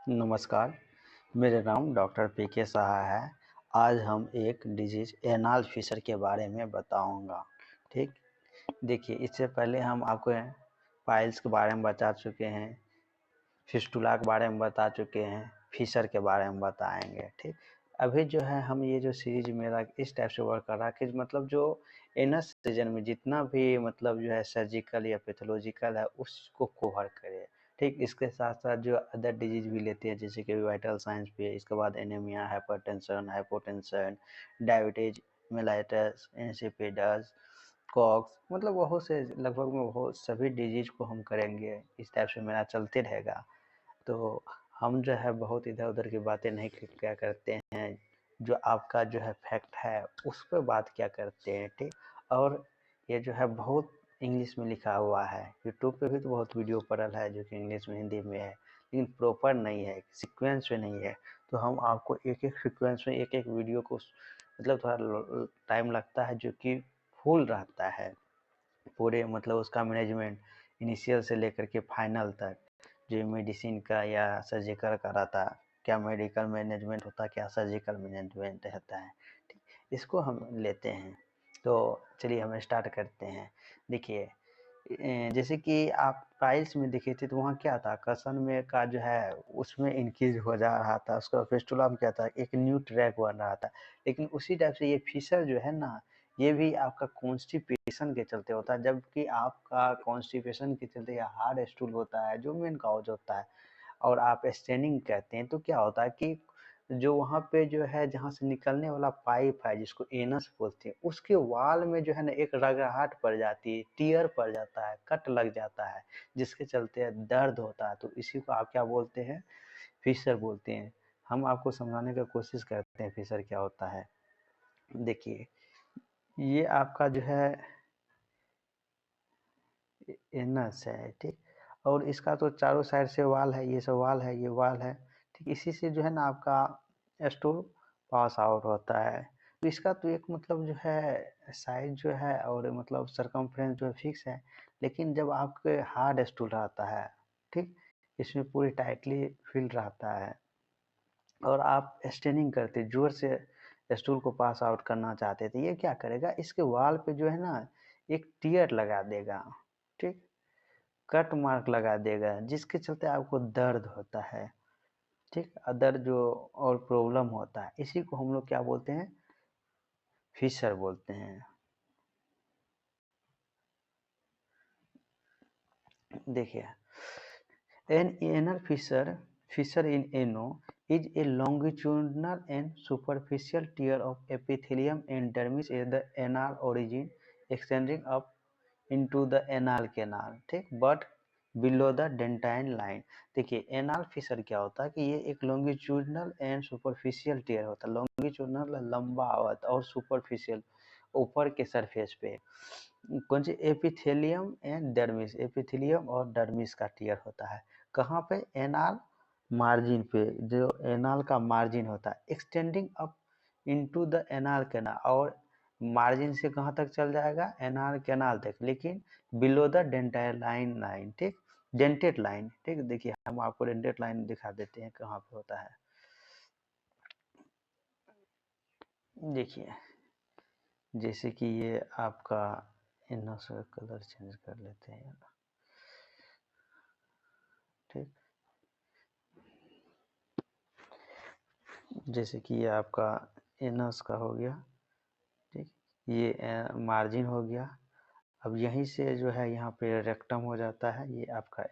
नमस्कार, मेरा नाम डॉक्टर पीके साहा है। आज हम एक डिजीज़ एनाल फिशर के बारे में बताऊंगा। ठीक, देखिए इससे पहले हम आपको पाइल्स के बारे में बता चुके हैं, फिस्टुला के बारे में बता चुके हैं, फिशर के बारे में बताएंगे। ठीक, अभी जो है हम ये जो सीरीज मेरा इस टाइप से वर्क कर रहा है कि मतलब जो एनस रीजन में जितना भी मतलब जो है सर्जिकल या पैथोलॉजिकल है उसको कवर करे। ठीक, इसके साथ साथ जो अदर डिजीज भी लेते हैं जैसे कि वाइटल साइंस पे, इसके बाद anaemia, hypertension, hypotension, diabetes mellitus, insipidus, कॉक्स, मतलब बहुत से लगभग में बहुत सभी डिजीज को हम करेंगे। इस टाइप से मेरा चलते रहेगा। तो हम जो है बहुत इधर उधर की बातें नहीं क्या करते हैं, जो आपका जो है फैक्ट है उस पर बात क्या करते हैं। ठीक, और ये जो है बहुत इंग्लिश में लिखा हुआ है, यूट्यूब पे भी तो बहुत वीडियो पड़ल है जो कि इंग्लिश में हिंदी में है, लेकिन प्रॉपर नहीं है, सीक्वेंस में नहीं है। तो हम आपको एक एक सीक्वेंस में एक एक वीडियो को मतलब थोड़ा टाइम लगता है, जो कि फुल रहता है पूरे मतलब उसका मैनेजमेंट इनिशियल से लेकर के फाइनल तक, जो मेडिसिन का या सर्जिकल का रहता है, क्या मेडिकल मैनेजमेंट होता है, क्या सर्जिकल मैनेजमेंट रहता है। ठीक, इसको हम लेते हैं। तो चलिए हम स्टार्ट करते हैं। देखिए जैसे कि आप पाइल्स में देखे थे तो वहाँ क्या था, कसन में का जो है उसमें इंक्रीज हो जा रहा था, उसका फिस्टुला में क्या था, एक न्यू ट्रैक बन रहा था। लेकिन उसी टाइप से ये फिशर जो है ना, ये भी आपका कॉन्स्टिपेशन के चलते होता है। जबकि आपका कॉन्स्टिपेशन के चलते या हार्ड स्टूल होता है जो मेन काउज होता है, और आप स्टेनिंग कहते हैं, तो क्या होता है कि जो वहाँ पे जो है जहाँ से निकलने वाला पाइप है जिसको एनस बोलते हैं, उसके वाल में जो है ना एक रगड़ाहट पड़ जाती है, टीयर पड़ जाता है, कट लग जाता है, जिसके चलते दर्द होता है। तो इसी को आप क्या बोलते हैं, फिशर बोलते हैं। हम आपको समझाने की कोशिश करते हैं फिशर क्या होता है। देखिए ये आपका जो है एनस है। ठीक, और इसका तो चारों साइड से वाल है, ये सब वाल है, ये वाल है। ठीक, इसी से जो है ना आपका स्टूल पास आउट होता है। तो इसका तो एक मतलब जो है साइज जो है और मतलब सरकमफ्रेंस जो है फिक्स है, लेकिन जब आपके हार्ड स्टूल रहता है, ठीक, इसमें पूरी टाइटली फिल रहता है और आप स्टेनिंग करते जोर से स्टूल को पास आउट करना चाहते थे, ये क्या करेगा, इसके वाल पे जो है ना एक टीयर लगा देगा। ठीक, कट मार्क लगा देगा, जिसके चलते आपको दर्द होता है। ठीक, अदर जो और प्रॉब्लम होता है, इसी को हम लोग क्या बोलते हैं, फिशर बोलते हैं। देखिए an anal fissure in ano is a longitudinal and superficial tear of epithelium and dermis at the anal origin extending up into the anal canal। ठीक, but below the dentine line. देखिए anal Fisher क्या होता है कि ये एक longitudinal and superficial tier होता है। लॉन्गिट्यूडनल लंबा होता है और सुपरफिशियल ऊपर के सरफेस पे कौन सी, एपिथेलियम एंड डर्मिस, एपिथेलियम और डर्मिस का टीयर होता है। कहाँ पे, एनाल मार्जिन पे, जो एनाल का मार्जिन होता है, extending up into the anal canal, और मार्जिन से कहाँ तक चल जाएगा, एनाल कैनाल तक, लेकिन below the dentate line line. ठीक, डेंटेड लाइन। ठीक, देखिए हम आपको डेंटेड लाइन दिखा देते हैं कहाँ पे होता है। देखिए जैसे कि ये आपका इनर से कलर चेंज कर लेते हैं। ठीक, जैसे कि ये आपका एनस का हो गया। ठीक, ये मार्जिन हो गया। अब यहीं से जो है यहाँ पे रेक्टम हो जाता है, ये आपका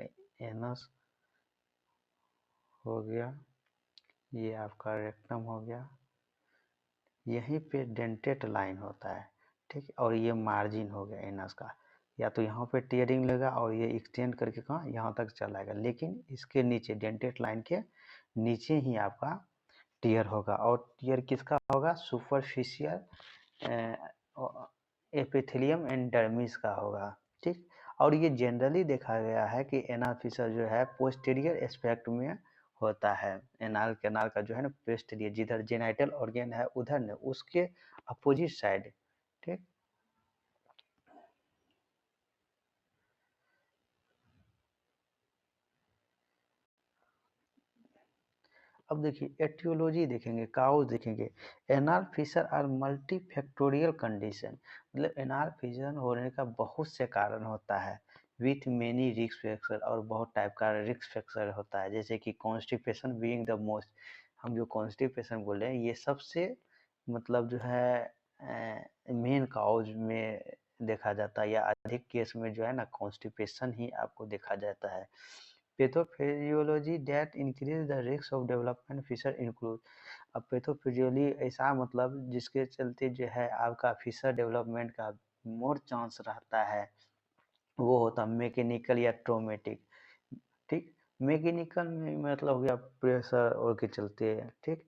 एनस हो गया, ये आपका रेक्टम हो गया, यहीं पे डेंटेट लाइन होता है। ठीक, और ये मार्जिन हो गया एनस का। या तो यहाँ पे टीयरिंग लेगा और ये एक्सटेंड करके कहाँ यहाँ तक चलाएगा, लेकिन इसके नीचे डेंटेट लाइन के नीचे ही आपका टीयर होगा। और टीयर किसका होगा, सुपरफिशियल एपिथेलियम एंड डर्मिस का होगा। ठीक, और ये जनरली देखा गया है कि एनाल फिशर जो है पोस्टीरियर एस्पेक्ट में होता है। एनाल कैनाल का जो है ना पोस्टीरियर, जिधर जेनाइटल ऑर्गन है उधर ने उसके अपोजिट साइड। ठीक, अब देखिए एटियोलॉजी देखेंगे, काउज देखेंगे। Anal fissure are multifactorial condition, मतलब एनाल फिशर होने का बहुत से कारण होता है विथ मेनी रिस्क फैक्टर, और बहुत टाइप का रिस्क फैक्टर होता है, जैसे कि कॉन्स्टिपेशन बीइंग द मोस्ट। हम जो कॉन्स्टिपेशन बोले हैं ये सबसे मतलब जो है मेन काउज में देखा जाता है, या अधिक केस में जो है ना कॉन्स्टिपेशन ही आपको देखा जाता है। Pathophysiology that increase the risk of development fissure include. अब पैथोफिजियोलॉजी ऐसा मतलब जिसके चलते जो है आपका फिशर डेवलपमेंट का मोर चांस रहता है, वो होता है मैकेनिकल या ट्रोमेटिक। ठीक, मैकेनिकल में मतलब हो गया प्रेशर और के चलते, ठीक,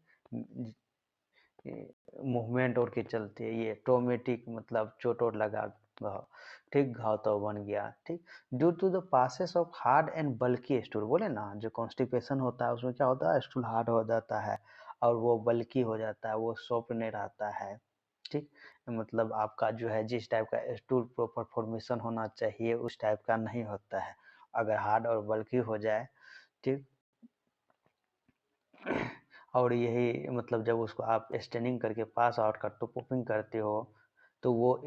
मूवमेंट और के चलते। ये ट्रोमेटिक मतलब चोट वोट लगा घाव, ठीक, घाव तो बन गया, ठीक। Due to the passes of hard and bulky stool, बोले ना जो कॉन्स्टिपेशन होता है उसमें क्या होता है, स्टूल हार्ड हो जाता है और वो बल्की हो जाता है, वो सॉफ्ट नहीं रहता है, ठीक। मतलब आपका जो है जिस टाइप का स्टूल प्रॉपर फॉर्मेशन होना चाहिए उस टाइप का नहीं होता है अगर हार्ड और बल्की हो जाए, ठीक। और यही मतलब जब उसको आप स्टेनिंग करके पास आउट कर तो पॉपिंग करते हो तो वो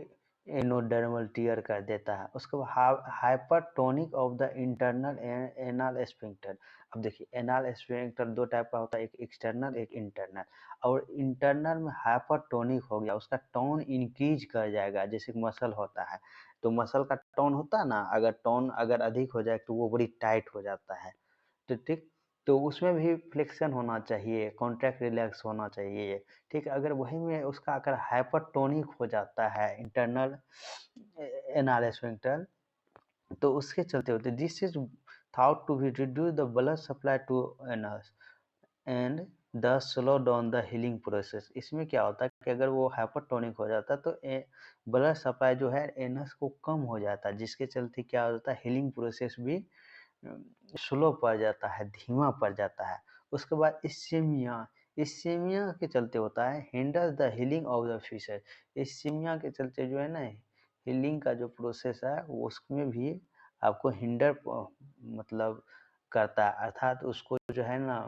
एनोडर्मल टीयर कर देता है। उसके बाद hypertonic of the internal anal sphincter. अब देखिए एनाल स्फिंक्टर दो टाइप का होता है, एक एक्सटर्नल एक इंटरनल। और इंटरनल में हाइपरटोनिक हो गया, उसका टोन इंक्रीज कर जाएगा, जैसे मसल होता है तो मसल का टोन होता है ना, अगर टोन अगर अधिक हो जाए तो वो बड़ी टाइट हो जाता है, तो ठीक। तो उसमें भी फ्लेक्शन होना चाहिए, कॉन्ट्रैक्ट रिलैक्स होना चाहिए, ठीक। अगर वही में उसका अगर हाइपरटोनिक हो जाता है इंटरनल एनाल स्फिंक्टर तो उसके चलते होते this is thought to be reduce the blood supply to anus and the slow down the healing process. इसमें क्या होता है कि अगर वो हाइपरटोनिक हो जाता है तो ब्लड सप्लाई जो है एनस को कम हो जाता है, जिसके चलते क्या होता है हीलिंग प्रोसेस भी स्लो पड़ जाता है, धीमा पड़ जाता है। उसके बाद इस्कीमिया, इस्कीमिया के चलते होता है hinder the healing of the fissure. Ischaemia के चलते जो है ना हीलिंग का जो प्रोसेस है वो उसमें भी आपको हिंडर मतलब करता है, अर्थात उसको जो है ना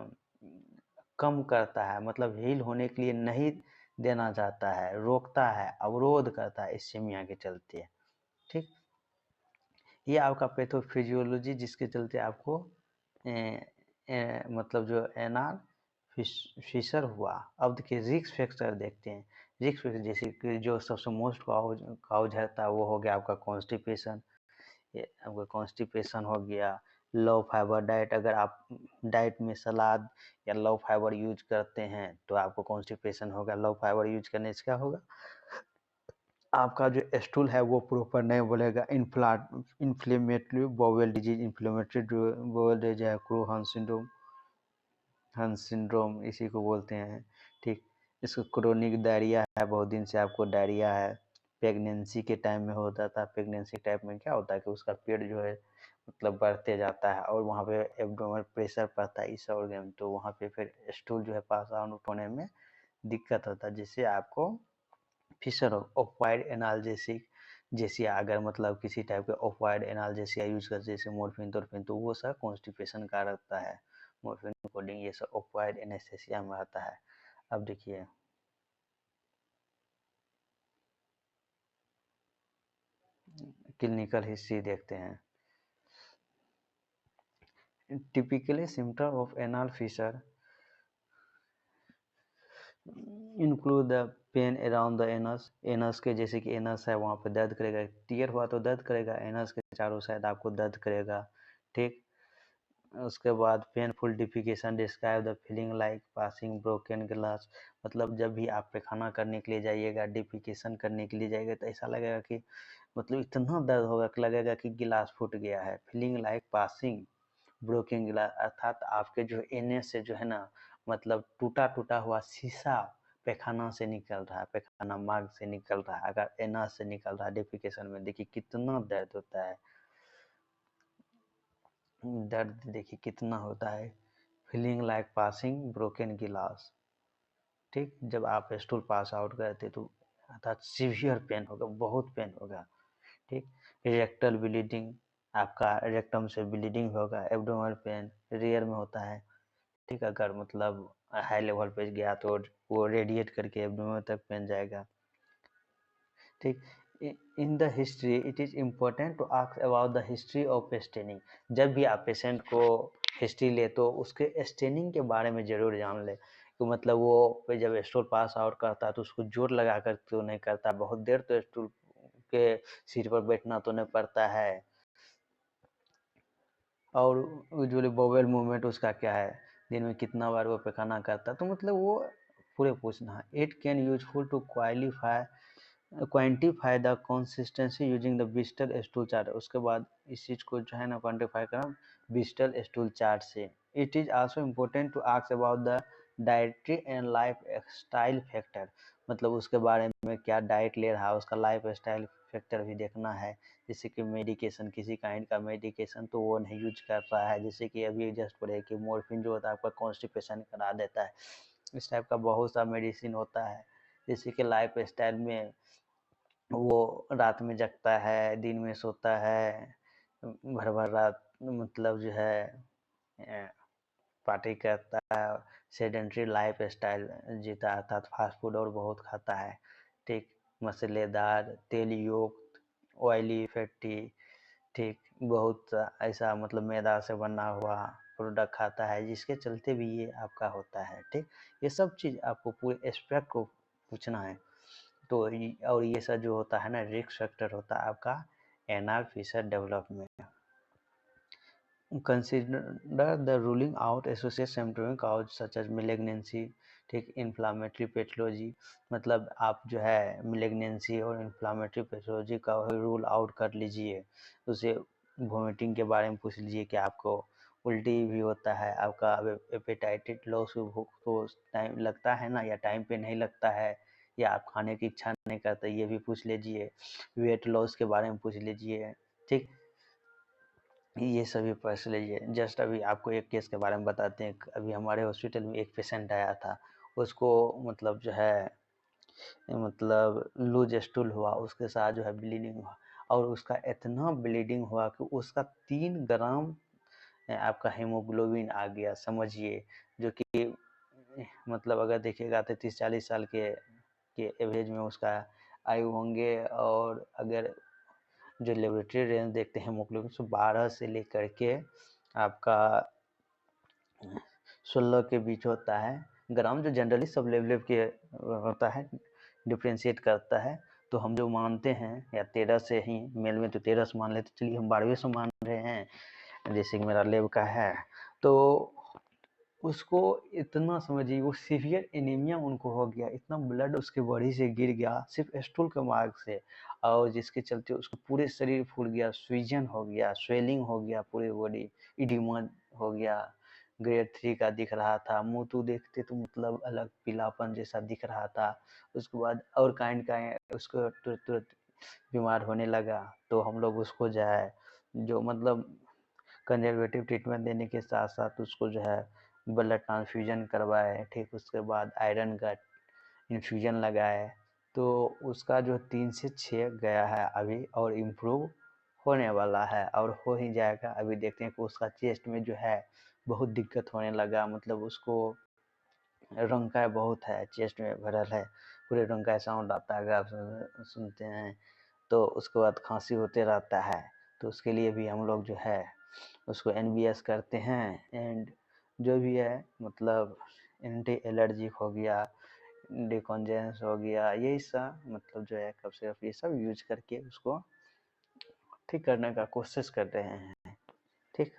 कम करता है, मतलब हील होने के लिए नहीं देना चाहता है, रोकता है, अवरोध करता है इस्कीमिया के चलते, ठीक। ये आपका पैथोफिजियोलॉजी जिसके चलते आपको मतलब जो एनाल फिशर हुआ। अब देखिए रिस्क फैक्टर देखते हैं। रिस्क फैक्टर जैसे कि जो सबसे मोस्ट काउज है वो हो गया आपका कॉन्स्टिपेशन, ये आपका कॉन्स्टिपेशन हो गया। लो फाइबर डाइट, अगर आप डाइट में सलाद या लो फाइबर यूज करते हैं तो आपको कॉन्स्टिपेशन होगा। लो फाइबर यूज करने से क्या होगा, आपका जो स्टूल है वो प्रॉपर नहीं बोलेगा। Inflammatory bowel disease, inflammatory bowel disease है, क्रोहन सिंड्रोम, हंस सिंड्रोम इसी को बोलते हैं, ठीक। इसको क्रोनिक डायरिया है, बहुत दिन से आपको डायरिया है, प्रेगनेंसी के टाइम में होता था। प्रेगनेंसी टाइप में क्या होता है कि उसका पेट जो है मतलब बढ़ते जाता है और वहाँ पे एब्डोमेन प्रेशर पड़ता है इस ऑर्गन में, तो वहाँ पे फिर स्टूल जो है पास आउट होने में दिक्कत होता है, जिससे आपको फिशर ऑक्वायर्ड एनाल्जेसिक, जैसे अगर मतलब किसी टाइप के ऑक्वायर्ड एनाल्जेसिया यूज करते जैसे मोर्फिन तोरफिन तो वो सब कॉन्स्टिपेशन का रहता है। मोर्फिन कोडिंग ये सब ऑक्वायर्ड एनेस्थेसिया में आता है। अब देखिए क्लिनिकल हिस्ट्री देखते हैं। Typically symptom of anal fissure include the pain around the anus, anus के जैसे कि एनस है वहाँ पे दर्द करेगा, टीयर हुआ तो दर्द करेगा, एनस के चारों साइड आपको दर्द करेगा, ठीक। उसके बाद painful defecation describe the feeling like passing broken glass, मतलब जब भी आप पैखाना करने के लिए जाइएगा, डिफिकेशन करने के लिए जाइएगा तो ऐसा लगेगा कि मतलब इतना दर्द होगा कि लगेगा कि गिलास फूट गया है। फीलिंग लाइक पासिंग ब्रोकन गिलास, अर्थात आपके जो एनए से जो है ना मतलब टूटा टूटा हुआ शीशा पैखाना से निकल रहा है, पैखाना मार्ग से निकल रहा है, अगर एना से निकल रहा है डिफिकेशन में, देखिए कितना दर्द होता है, दर्द देखिए कितना होता है। फीलिंग लाइक पासिंग ब्रोकन गिलास, ठीक। जब आप स्टूल पास आउट करते तो अर्थात सीवियर पेन होगा, बहुत पेन होगा, ठीक। रेक्टल ब्लीडिंग, आपका रेक्टम से ब्लीडिंग होगा। एब्डोमिनल पेन रेयर में होता है, ठीक, अगर मतलब हाई लेवल पे गया तो वो रेडिएट करके एब्डोमेन तक पहुंच जाएगा। ठीक, in the history it is important to ask about the history of staining. जब भी आप पेशेंट को हिस्ट्री ले तो उसके स्टेनिंग के बारे में ज़रूर जान ले, तो मतलब वो जब स्टूल पास आउट करता है तो उसको जोर लगा कर तो नहीं करता, बहुत देर तो स्टूल के सीट पर बैठना तो नहीं पड़ता है। और यूजुअली बोवेल मूवमेंट उसका क्या है, दिन में कितना बार वो पैखाना करता है, तो मतलब वो पूरे पूछना है। It can useful to quantify the consistency using the Bristol stool chart. उसके बाद इस चीज़ को जो है ना क्वान्टिफाई करना बिस्टल स्टूल चार्ट से। It is also important to ask about the dietary and lifestyle factor, मतलब उसके बारे में क्या डाइट ले रहा है, उसका लाइफ स्टाइल फैक्टर भी देखना है। जैसे कि मेडिकेशन, किसी काइंड का मेडिकेशन तो वो नहीं यूज कर रहा है, जैसे कि अभी जस्ट पढ़े कि मॉर्फिन जो होता है आपका कॉन्स्टिपेशन करा देता है, इस टाइप का बहुत सा मेडिसिन होता है। जैसे कि लाइफ स्टाइल में वो रात में जगता है, दिन में सोता है, भर भर रात मतलब जो है पार्टी करता है, सेडेंट्री लाइफ स्टाइल जीता है, अर्थात फास्ट फूड और बहुत खाता है। ठीक, मसालेदार, तेल युक्त, ऑयली, फैटी, ठीक, बहुत ऐसा मतलब मैदा से बना हुआ प्रोडक्ट खाता है, जिसके चलते भी ये आपका होता है। ठीक, ये सब चीज़ आपको पूरे एस्पेक्ट को पूछना है। तो और ये सब जो होता है ना रिस्क फैक्टर होता है आपका anal fissure development. Consider the ruling out associate symptomatic cause such as malignancy. ठीक, इन्फ्लामेटरी पैथोलॉजी, मतलब आप जो है मिलेग्नेंसी और इन्फ्लामेटरी पैथोलॉजी का रूल आउट कर लीजिए। उसे वोमिटिंग के बारे में पूछ लीजिए कि आपको उल्टी भी होता है, आपका एपेटाइटिस लॉस भूख तो टाइम लगता है ना, या टाइम पे नहीं लगता है, या आप खाने की इच्छा नहीं करते, ये भी पूछ लीजिए। वेट लॉस के बारे में पूछ लीजिए। ठीक, ये सभी पूछ लीजिए। जस्ट अभी आपको एक केस के बारे में बताते हैं। अभी हमारे हॉस्पिटल में एक पेशेंट आया था, उसको मतलब जो है मतलब लूज स्टूल हुआ, उसके साथ जो है ब्लीडिंग हुआ, और उसका इतना ब्लीडिंग हुआ कि उसका 3 ग्राम आपका हेमोग्लोबिन आ गया, समझिए। जो कि मतलब अगर देखिएगा तो 30-40 साल के एवरेज में उसका आयु होंगे, और अगर जो लेबोरेटरी रेंज देखते हैं हेमोग्लोबिन तो 12 से लेकर के आपका 16 के बीच होता है ग्राम, जो जनरली सब लेवल के होता है, डिफ्रेंशिएट करता है। तो हम जो मानते हैं या 13 से ही, मेल में तो 13 से मान लेते, चलिए हम 12 से मान रहे हैं, जैसे कि मेरा लेब का है। तो उसको इतना समझिए वो सीवियर एनीमिया उनको हो गया, इतना ब्लड उसके बॉडी से गिर गया सिर्फ स्टूल के मार्ग से, और जिसके चलते उसको पूरे शरीर फूल गया, स्वीजन हो गया, स्वेलिंग हो गया पूरे बॉडी, इडिमा हो गया, ग्रेड 3 का दिख रहा था, मुंह तो देखते तो मतलब अलग पीलापन जैसा दिख रहा था। उसके बाद और काइंड का उसको तुरंत तुरंत बीमार होने लगा। तो हम लोग उसको जो है जो मतलब कंजर्वेटिव ट्रीटमेंट देने के साथ साथ उसको जो है ब्लड ट्रांसफ्यूजन करवाए। ठीक, उसके बाद आयरन का इन्फ्यूजन लगाए। तो उसका जो 3 से 6 गया है अभी, और इम्प्रूव होने वाला है और हो ही जाएगा। अभी देखते हैं कि उसका चेस्ट में जो है बहुत दिक्कत होने लगा, मतलब उसको रंकाई बहुत है, चेस्ट में भरल है, पूरे रंकाई साउंड आता है अगर आप सुनते हैं। तो उसके बाद खांसी होते रहता है। तो उसके लिए भी हम लोग जो है उसको NBS करते हैं, एंड जो भी है मतलब एंटी एलर्जिक हो गया, डिकॉन्जेंस हो गया, यही सब मतलब जो है कफ सिरप ये सब यूज करके उसको ठीक करने का कोशिश कर रहे हैं। ठीक,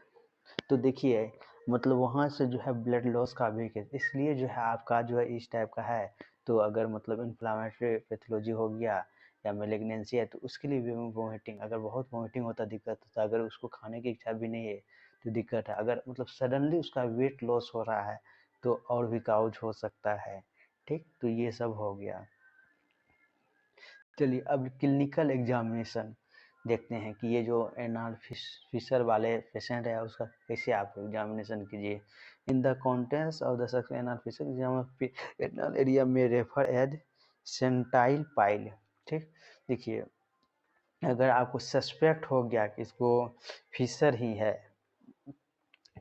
तो देखिए मतलब वहाँ से जो है ब्लड लॉस का भी केस, इसलिए जो है आपका जो है इस टाइप का है। तो अगर मतलब इन्फ्लामेटरी पैथोलॉजी हो गया या मेलिग्नेंसी है तो उसके लिए भी वोमिटिंग, अगर बहुत वोमिटिंग होता दिक्कत होता, अगर उसको खाने की इच्छा भी नहीं है तो दिक्कत है। अगर मतलब सडनली उसका वेट लॉस हो रहा है तो और भी काउज हो सकता है। ठीक, तो ये सब हो गया। चलिए अब क्लिनिकल एग्जामिनेशन देखते हैं कि ये जो एनाल फिशर वाले पेशेंट है उसका कैसे आप एग्जामिनेशन कीजिए। In the contents of the anal fissure anal area में रेफर एज सेंटाइल पाइल। ठीक, देखिए अगर आपको सस्पेक्ट हो गया कि इसको फिशर ही है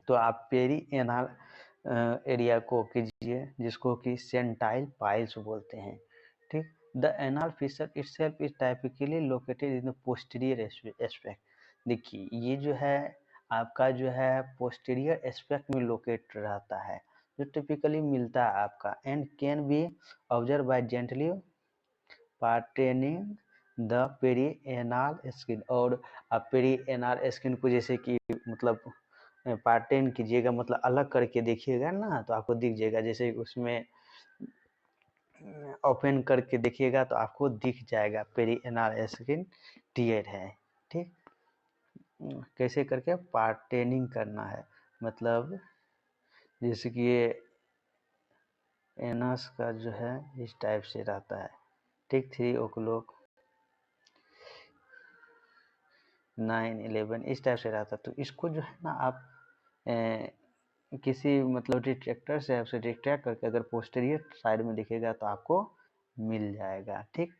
तो आप पेरी एनाल एरिया को कीजिए, जिसको कि सेंटाइल पाइल्स बोलते हैं। ठीक, the anal fissure itself is typically located in the posterior aspect. देखिए ये जो है आपका जो है पोस्टीरियर एस्पेक्ट में लोकेट रहता है, जो टिपिकली मिलता है आपका, and can be observe by gently partitioning the perianal skin. और आप पेरिएनल स्किन को जैसे कि मतलब पार्टेन कीजिएगा, मतलब अलग करके देखिएगा ना, तो आपको दिख जाएगा। जैसे उसमें ओपन करके देखिएगा तो आपको दिख जाएगा पेरिएनल स्किन टियर है। ठीक, कैसे करके पार्टेनिंग करना है, मतलब जैसे कि ये एनस का जो है इस टाइप से रहता है। ठीक, 3 o'clock 9 11 इस टाइप से रहता है। तो इसको जो है ना आप किसी मतलब डिटेक्टर से आपसे डिटेक्ट करके अगर पोस्टीरियर साइड में दिखेगा तो आपको मिल जाएगा। ठीक,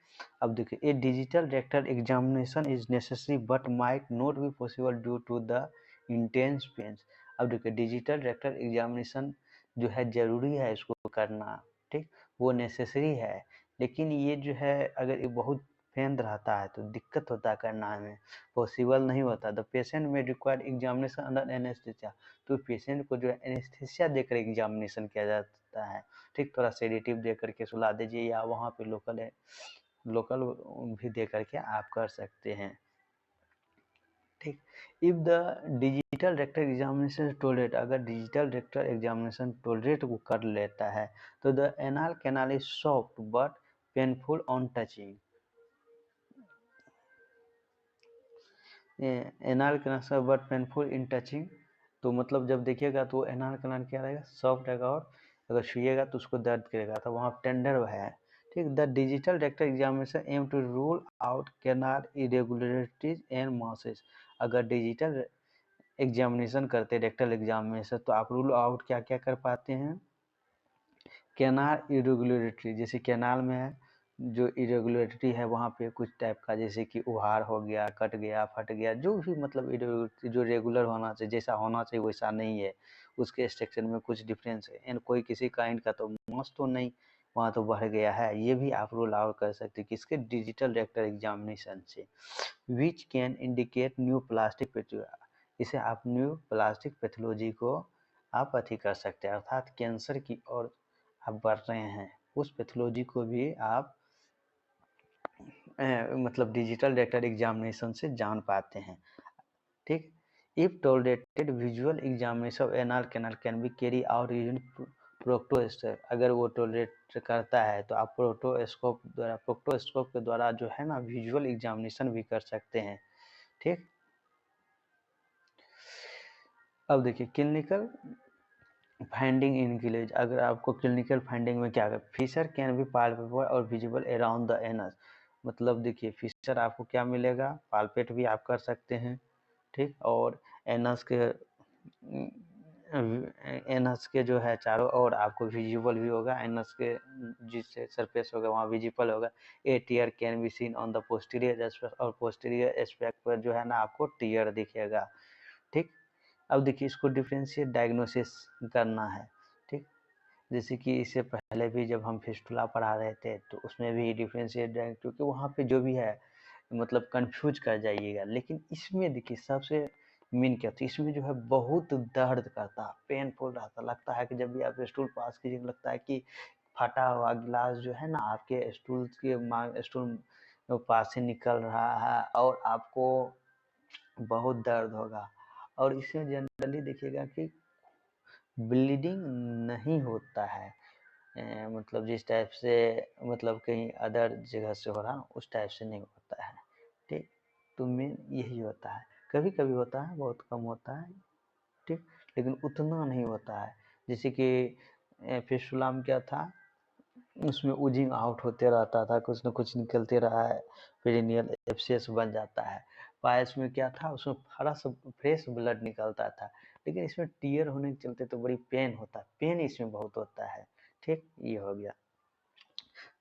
अब देखिए, a digital rectal examination is necessary but might not be possible due to the intense pains. अब देखिए, डिजिटल रेक्टल एग्जामिनेशन जो है जरूरी है इसको करना। ठीक, वो नेसेसरी है, लेकिन ये जो है अगर ये बहुत पेन रहता है तो दिक्कत होता है करना में, पॉसिबल नहीं होता। द पेशेंट में रिक्वायर्ड एग्जामिनेशन अंडर एनेस्थीसिया। तो पेशेंट को जो है एनेस्थीसिया देकर एग्जामिनेशन किया जाता है। ठीक, थोड़ा सेडेटिव दे करके सुला दीजिए, या वहाँ पे लोकल भी दे करके आप कर सकते हैं। ठीक, if the digital rectal examination tolerate, अगर डिजिटल रेक्टल एग्जामिनेशन टोलरेट को कर लेता है तो the anal canal is soft but painful on touching. Anal canal but painful in touching, तो मतलब जब देखिएगा तो एनल कैनाल क्या रहेगा, सॉफ्ट रहेगा, और अगर छुइएगा तो उसको दर्द करेगा, तो वहाँ टेंडर है। ठीक, the digital rectal examination aim to rule out canal irregularities and masses. अगर डिजिटल एग्जामिनेशन करते रेक्टल एग्जामिनेशन तो आप रूल आउट क्या क्या कर पाते हैं, कैनाल इरेगुलरिटी, जैसे कैनाल में है जो इरेगुलरिटी है वहाँ पे कुछ टाइप का, जैसे कि उभार हो गया, कट गया, फट गया, जो भी मतलब इरेगुलरिटी जो रेगुलर होना चाहिए, जैसा होना चाहिए वैसा नहीं है, उसके स्ट्रक्चर में कुछ डिफरेंस है, एंड कोई किसी काइंड का तो मस्त तो नहीं, वहाँ तो बढ़ गया है, ये भी आप रूल आउट कर सकते हैं किसके, डिजिटल रेक्टल एग्जामिनेशन से। Which can indicate new plastic pathology, इसे आप न्यू प्लास्टिक पैथोलॉजी को आप अथी कर सकते हैं, अर्थात कैंसर की ओर आप बढ़ रहे हैं, उस पैथोलॉजी को भी आप मतलब डिजिटल रेक्टल एग्जामिनेशन से जान पाते हैं। ठीक, if tolerated visual examination of anal canal can be carry out using proctoscope, अगर वो टॉलरेट करता है तो आप प्रोक्टोस्कोप के द्वारा जो है ना विजुअल एग्जामिनेशन भी कर सकते हैं। ठीक, अब देखिए क्लिनिकल फाइंडिंग इन गिलेज, अगर आपको क्लिनिकल फाइंडिंग में क्या कर, फिशर कैन बी पाल्पेबल और विजिबल अराउंड द एनस, मतलब देखिए फिशर आपको क्या मिलेगा, पाल्पेट भी आप कर सकते हैं। ठीक, और एनस के एनस के जो है चारों ओर आपको विजिबल भी होगा, एनस के जिससे सरफेस होगा वहाँ विजिबल होगा। A tear can be seen on the posterior aspect, और पोस्टीरियर एस्पेक्ट पर जो है ना आपको टीयर दिखेगा। ठीक, अब देखिए इसको डिफरेंशिएट डायग्नोसिस करना है। ठीक, जैसे कि इससे पहले भी जब हम फिस्टुला पढ़ा रहे थे तो उसमें भी डिफरेंशिएट, क्योंकि वहाँ पे जो भी है मतलब कंफ्यूज कर जाइएगा, लेकिन इसमें देखिए सबसे मेन क्या था, इसमें जो है बहुत दर्द करता, पेनफुल रहता, लगता है कि जब भी आप स्टूल पास कीजिए लगता है कि फटा हुआ गिलास जो है ना आपके स्टूल पास से निकल रहा है और आपको बहुत दर्द होगा। और इसमें जनरली देखिएगा कि ब्लीडिंग नहीं होता है, मतलब जिस टाइप से मतलब कहीं अदर जगह से हो रहा उस टाइप से नहीं होता है। ठीक, तो मेन यही होता है, कभी कभी होता है, बहुत कम होता है। ठीक, लेकिन उतना नहीं होता है। जैसे कि फिस्टुला में क्या था, उसमें उजिंग आउट होते रहता था, कुछ न कुछ निकलते रहा है, पेरिनियल एब्सेस बन जाता है। पायस में क्या था, उसमें फ्रेश ब्लड निकलता था, लेकिन इसमें टीयर होने के चलते तो बड़ी पेन होता है, पेन इसमें बहुत होता है। ठीक, ये हो गया।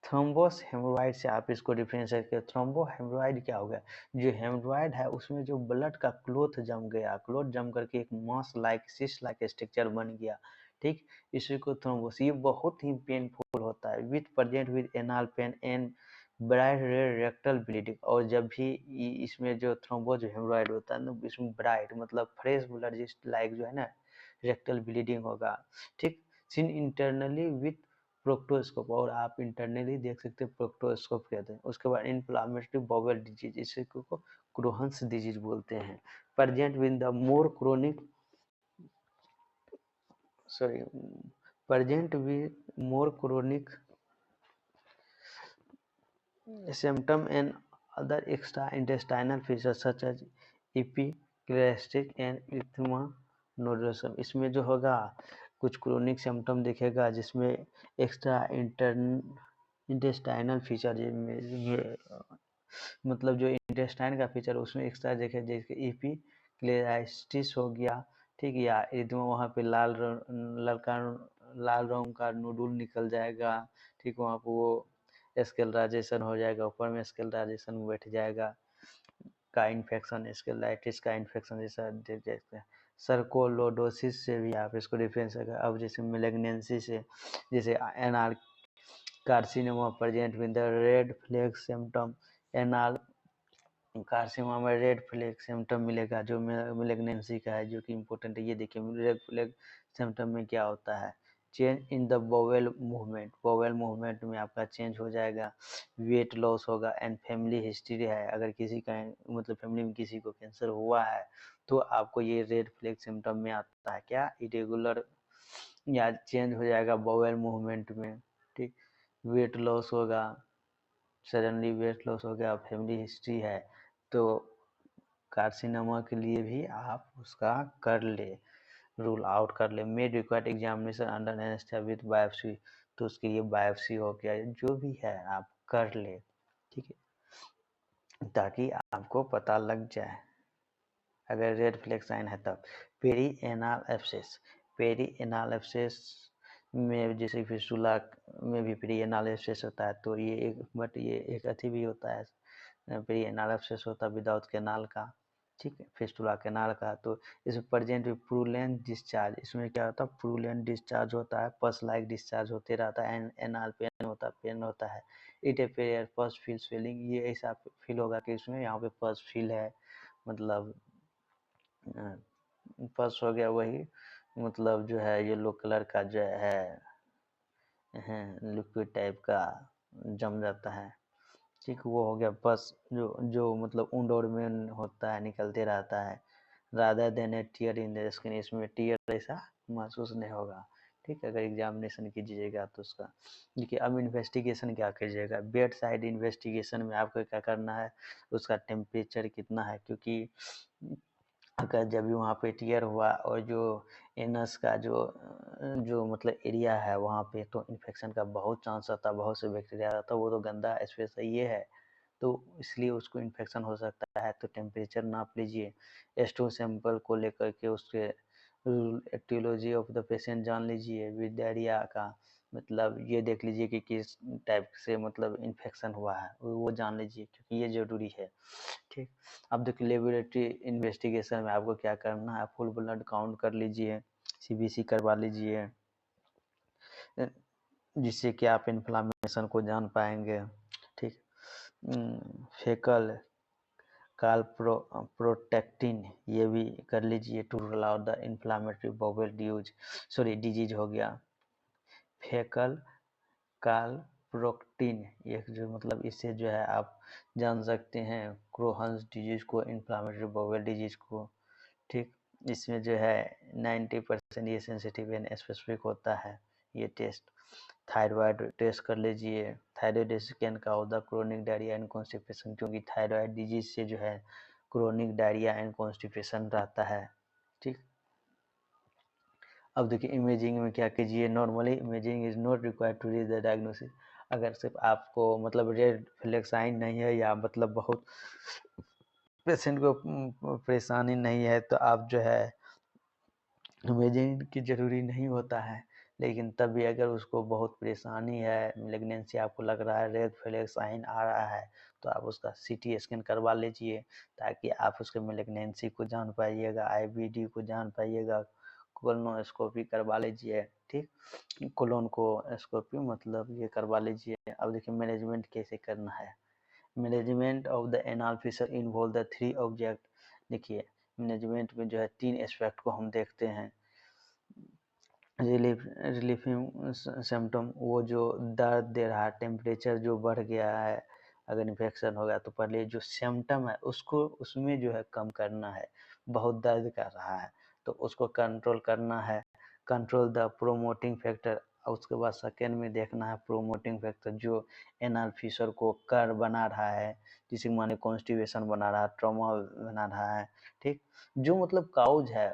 थ्रोम्बोस हेमोराइड से आप इसको डिफ्रेंशिएट करें। थ्रोम्बो हेमोराइड क्या हो गया, जो हेमोराइड है उसमें जो ब्लड का क्लोथ जम गया, क्लोथ जम करके एक मास लाइक सिस्ट लाइक स्ट्रक्चर बन गया। ठीक, इसी को थ्रोम्बोसिस, ये बहुत ही पेनफुल होता है, with present with anal pain and bright red rectal bleeding. और जब भी इसमें जो थ्रोम्बोज हेमोरॉइड होता है ना, इसमें ब्राइट मतलब फ्रेश ब्लड जिस लाइक जो है ना रेक्टल ब्लीडिंग होगा। ठीक, सीन इंटरनली विथ प्रोक्टोस्कोप, और आप इंटरनली देख सकते हैं, प्रोक्टोस्कोप कहते हैं। उसके बाद इन्फ्लामेटरी बॉवल डिजीज, इसी को क्रोहन्स डिजीज बोलते हैं। Present with the more chronic sorry present with more chronic symptom and other extra intestinal features such as epigastric and erythema nodosum। इसमें जो होगा कुछ क्रोनिक सिम्टम दिखेगा जिसमें एक्स्ट्रा इंटेस्टाइनल फीचर मतलब जो इंटेस्टाइन का फीचर उसमें एक्स्ट्रा देखे, जैसे एपिक्लेराइटिस हो गया। ठीक, या एकदम वहाँ पे लाल रंग का नोडुल निकल जाएगा। ठीक, वहाँ पे वो स्केलराइजेशन हो जाएगा, ऊपर में स्केलराइजेशन बैठ जाएगा का इन्फेक्शन, स्केलाइटिस का इन्फेक्शन जैसा देख सकते हैं। सर्कोलोडोसिस से भी आप इसको डिफरेंस करें। अब जैसे मेलिग्नेंसी से, जैसे anal carcinoma present with the red flag symptom, anal carcinoma में रेड फ्लैग सिम्टम मिलेगा जो मेलिग्नेंसी का है, जो कि इम्पोर्टेंट है। ये देखिए रेड फ्लैग सिम्टम में क्या होता है, change in the bowel movement, bowel movement में आपका चेंज हो जाएगा, वेट लॉस होगा एंड फैमिली हिस्ट्री है, अगर किसी का मतलब फैमिली में किसी को कैंसर हुआ है तो आपको ये रेड फ्लैग सिम्टम में आता है क्या, इरेगुलर या चेंज हो जाएगा बोवेल मूवमेंट में। ठीक, वेट लॉस होगा, सडनली वेट लॉस हो गया, फैमिली हिस्ट्री है, तो कार्सिनोमा के लिए भी आप उसका कर ले, रूल आउट कर ले। May required examination under anaesthesia with biopsy, तो उसके लिए बायोप्सी हो गया, जो भी है आप कर ले। ठीक है, ताकि आपको पता लग जाए अगर रेड फ्लैग साइन है तब। Perianal abscess, perianal abscess में जैसे फिस्टुला में भी पेरी एनाल एब्सेस होता है, तो ये एक बट ये एक अथी भी होता है, पेरी एनाल एब्सेस होता है विदाउट कैनाल का। ठीक है, फिस्टुला कैनाल का। तो इसमें प्रेजेंट प्रूलेंट डिस्चार्ज, इसमें क्या होता है, प्रूलेंट डिस्चार्ज होता है, पस लाइक डिस्चार्ज होते रहता है, एनाल पेन होता है। इट अपेयर पस फील स्वेलिंग, ये ऐसा फील होगा कि इसमें यहाँ पे पस फील है, मतलब पस हो गया वही, मतलब जो है येलो कलर का जो है लिक्विड टाइप का जम जाता है। ठीक, वो हो गया पस, जो मतलब उंड में होता है, निकलते रहता है। Rather than A tier in the skin, इसमें टीयर ऐसा महसूस नहीं होगा। ठीक, अगर एग्जामिनेशन कीजिएगा तो उसका। देखिए अब इन्वेस्टिगेशन क्या कीजिएगा, बेड साइड इन्वेस्टिगेशन में आपको क्या करना है, उसका टेम्परेचर कितना है, क्योंकि अगर जब भी वहाँ पे टीयर हुआ और जो एनस का जो मतलब एरिया है वहाँ पे, तो इन्फेक्शन का बहुत चांस रहता है, बहुत से बैक्टीरिया रहता है, वो तो गंदा स्पेस है ये है, तो इसलिए उसको इन्फेक्शन हो सकता है। तो टेम्परेचर नाप लीजिए, एस्टो सैंपल को लेकर के उसके एटियोलॉजी ऑफ द पेशेंट जान लीजिए, विद डायरिया का मतलब ये देख लीजिए कि किस टाइप से मतलब इन्फेक्शन हुआ है, वो जान लीजिए, क्योंकि ये जरूरी है। ठीक, अब देखिए लेबोरेटरी इन्वेस्टिगेशन में आपको क्या करना है, फुल ब्लड काउंट कर लीजिए, सीबीसी करवा लीजिए, जिससे कि आप इन्फ्लामेशन को जान पाएंगे। ठीक, फेकल काल प्रोटेक्टिन ये भी कर लीजिए to rule out the inflammatory bowel disease हो गया। फेकल काल प्रोक्टिन, ये जो मतलब इससे जो है आप जान सकते हैं क्रोहन्स डिजीज को, इन्फ्लामेटरी बाउल डिजीज को। ठीक, इसमें जो है 90% ये सेंसिटिव एंड स्पेसिफिक होता है ये टेस्ट। थायराइड टेस्ट कर लीजिए, थायराइड स्कैन का होता क्रोनिक डायरिया एंड कॉन्स्टिपेशन, क्योंकि थायराइड डिजीज से जो है क्रोनिक डायरिया एंड कॉन्स्टिपेशन रहता है। ठीक, अब देखिए इमेजिंग में क्या कीजिए, normally imaging is not required to reach the diagnosis. अगर सिर्फ आपको मतलब रेड फ्लैग साइन नहीं है या मतलब बहुत पेशेंट को परेशानी नहीं है, तो आप जो है इमेजिंग की ज़रूरी नहीं होता है। लेकिन तब भी अगर उसको बहुत परेशानी है, मेलिग्नेंसी आपको लग रहा है, रेड फ्लैग साइन आ रहा है, तो आप उसका सीटी स्कैन करवा लीजिए, ताकि आप उसके मेलिग्नेंसी को जान पाइएगा, आईबीडी को जान पाइएगा, कोलोनोस्कोपी करवा लीजिए, ठीक। कोलोनकोस्कोपी मतलब ये करवा लीजिए। अब देखिए मैनेजमेंट कैसे करना है। Management of the anal fissure involve the 3 object. देखिए मैनेजमेंट में जो है 3 एस्पेक्ट को हम देखते हैं। रिलीफिंग सिम्टम, वो जो दर्द दे रहा है, टेम्परेचर जो बढ़ गया है, अगर इन्फेक्शन हो गया तो पहले जो सिम्टम है उसको उसमें जो है कम करना है। बहुत दर्द कर रहा है तो उसको कंट्रोल करना है। कंट्रोल द प्रोमोटिंग फैक्टर, उसके बाद सेकेंड में देखना है प्रोमोटिंग फैक्टर जो एनाल फिशर को कर बना रहा है, जिसे माने कॉन्स्टिपेशन बना रहा है, ट्रॉमा बना रहा है, ठीक। जो मतलब काउज है,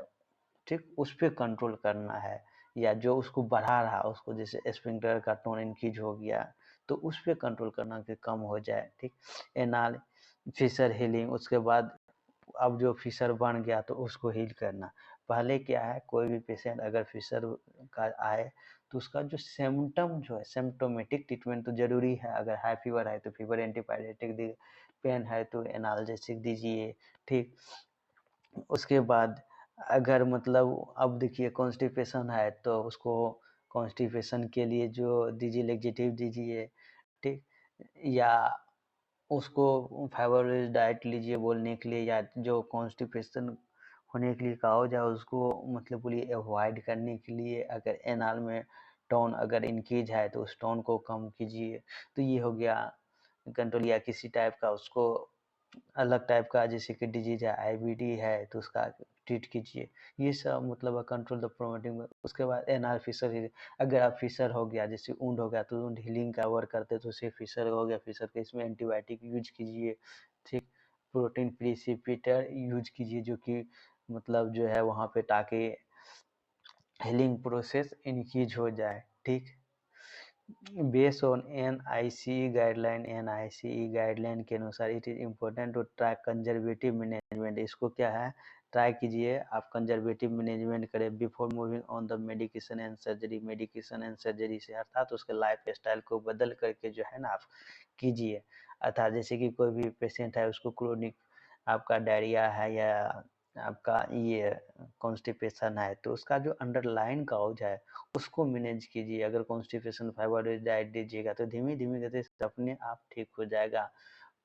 ठीक, उस पर कंट्रोल करना है। या जो उसको बढ़ा रहा है, उसको जैसे स्फिंक्टर का टोन इंक्रीज हो गया तो उस पर कंट्रोल करना कि कम हो जाए, ठीक। एनाल फिशर हीलिंग, उसके बाद अब जो फिशर बन गया तो उसको हील करना। पहले क्या है, कोई भी पेशेंट अगर फिशर का आए तो उसका जो सिम्टम जो है, सिम्टोमेटिक ट्रीटमेंट तो जरूरी है। अगर हाई फीवर है तो फीवर एंटीपायरेटिक दी, पेन है तो एनाल्जेसिक दीजिए, ठीक। उसके बाद अगर मतलब अब देखिए कॉन्स्टिपेशन है तो उसको कॉन्स्टिपेशन के लिए जो दीजिए लेक्जेटिव दीजिए, ठीक। या उसको फाइबर रिच डाइट लीजिए बोलने के लिए, या जो कॉन्स्टिपेशन होने के लिए कहा हो जाए उसको मतलब बोलिए अवॉइड करने के लिए। अगर एनाल में टोन अगर इंक्रीज है तो उस टोन को कम कीजिए। तो ये हो गया कंट्रोल। या किसी टाइप का उसको अलग टाइप का जैसे कि डिजीज है, आईबीडी है तो उसका ट्रीट कीजिए। ये सब मतलब कंट्रोल द प्रोमोटिंग। उसके बाद एनआर फिशर, अगर आप फिशर हो गया जैसे ऊंड हो गया तो ऊंड हीलिंग का वर्क करते तो उसे फिशर हो गया, फिशर के इसमें एंटीबायोटिक यूज कीजिए, ठीक। प्रोटीन प्रिसिपिटर यूज कीजिए जो कि मतलब जो है वहाँ पे ताकि हीलिंग प्रोसेस इंक्रीज हो जाए, ठीक। बेस्ड ऑन एनआईसी गाइडलाइन के अनुसार it is important to try conservative management. इसको क्या है, ट्राई कीजिए आप कंजर्वेटिव मैनेजमेंट करें before moving on the medication and surgery. Medication and surgery से अर्थात उसके लाइफ स्टाइल को बदल करके जो है ना आप कीजिए। अर्थात जैसे कि कोई भी पेशेंट है उसको क्रोनिक आपका डायरिया है या आपका ये कॉन्स्टिपेशन है तो उसका जो अंडरलाइन काउज है उसको मैनेज कीजिए। अगर कॉन्स्टिपेशन फाइबर डाइट दीजिएगा तो धीमे धीमे करके अपने आप ठीक हो जाएगा।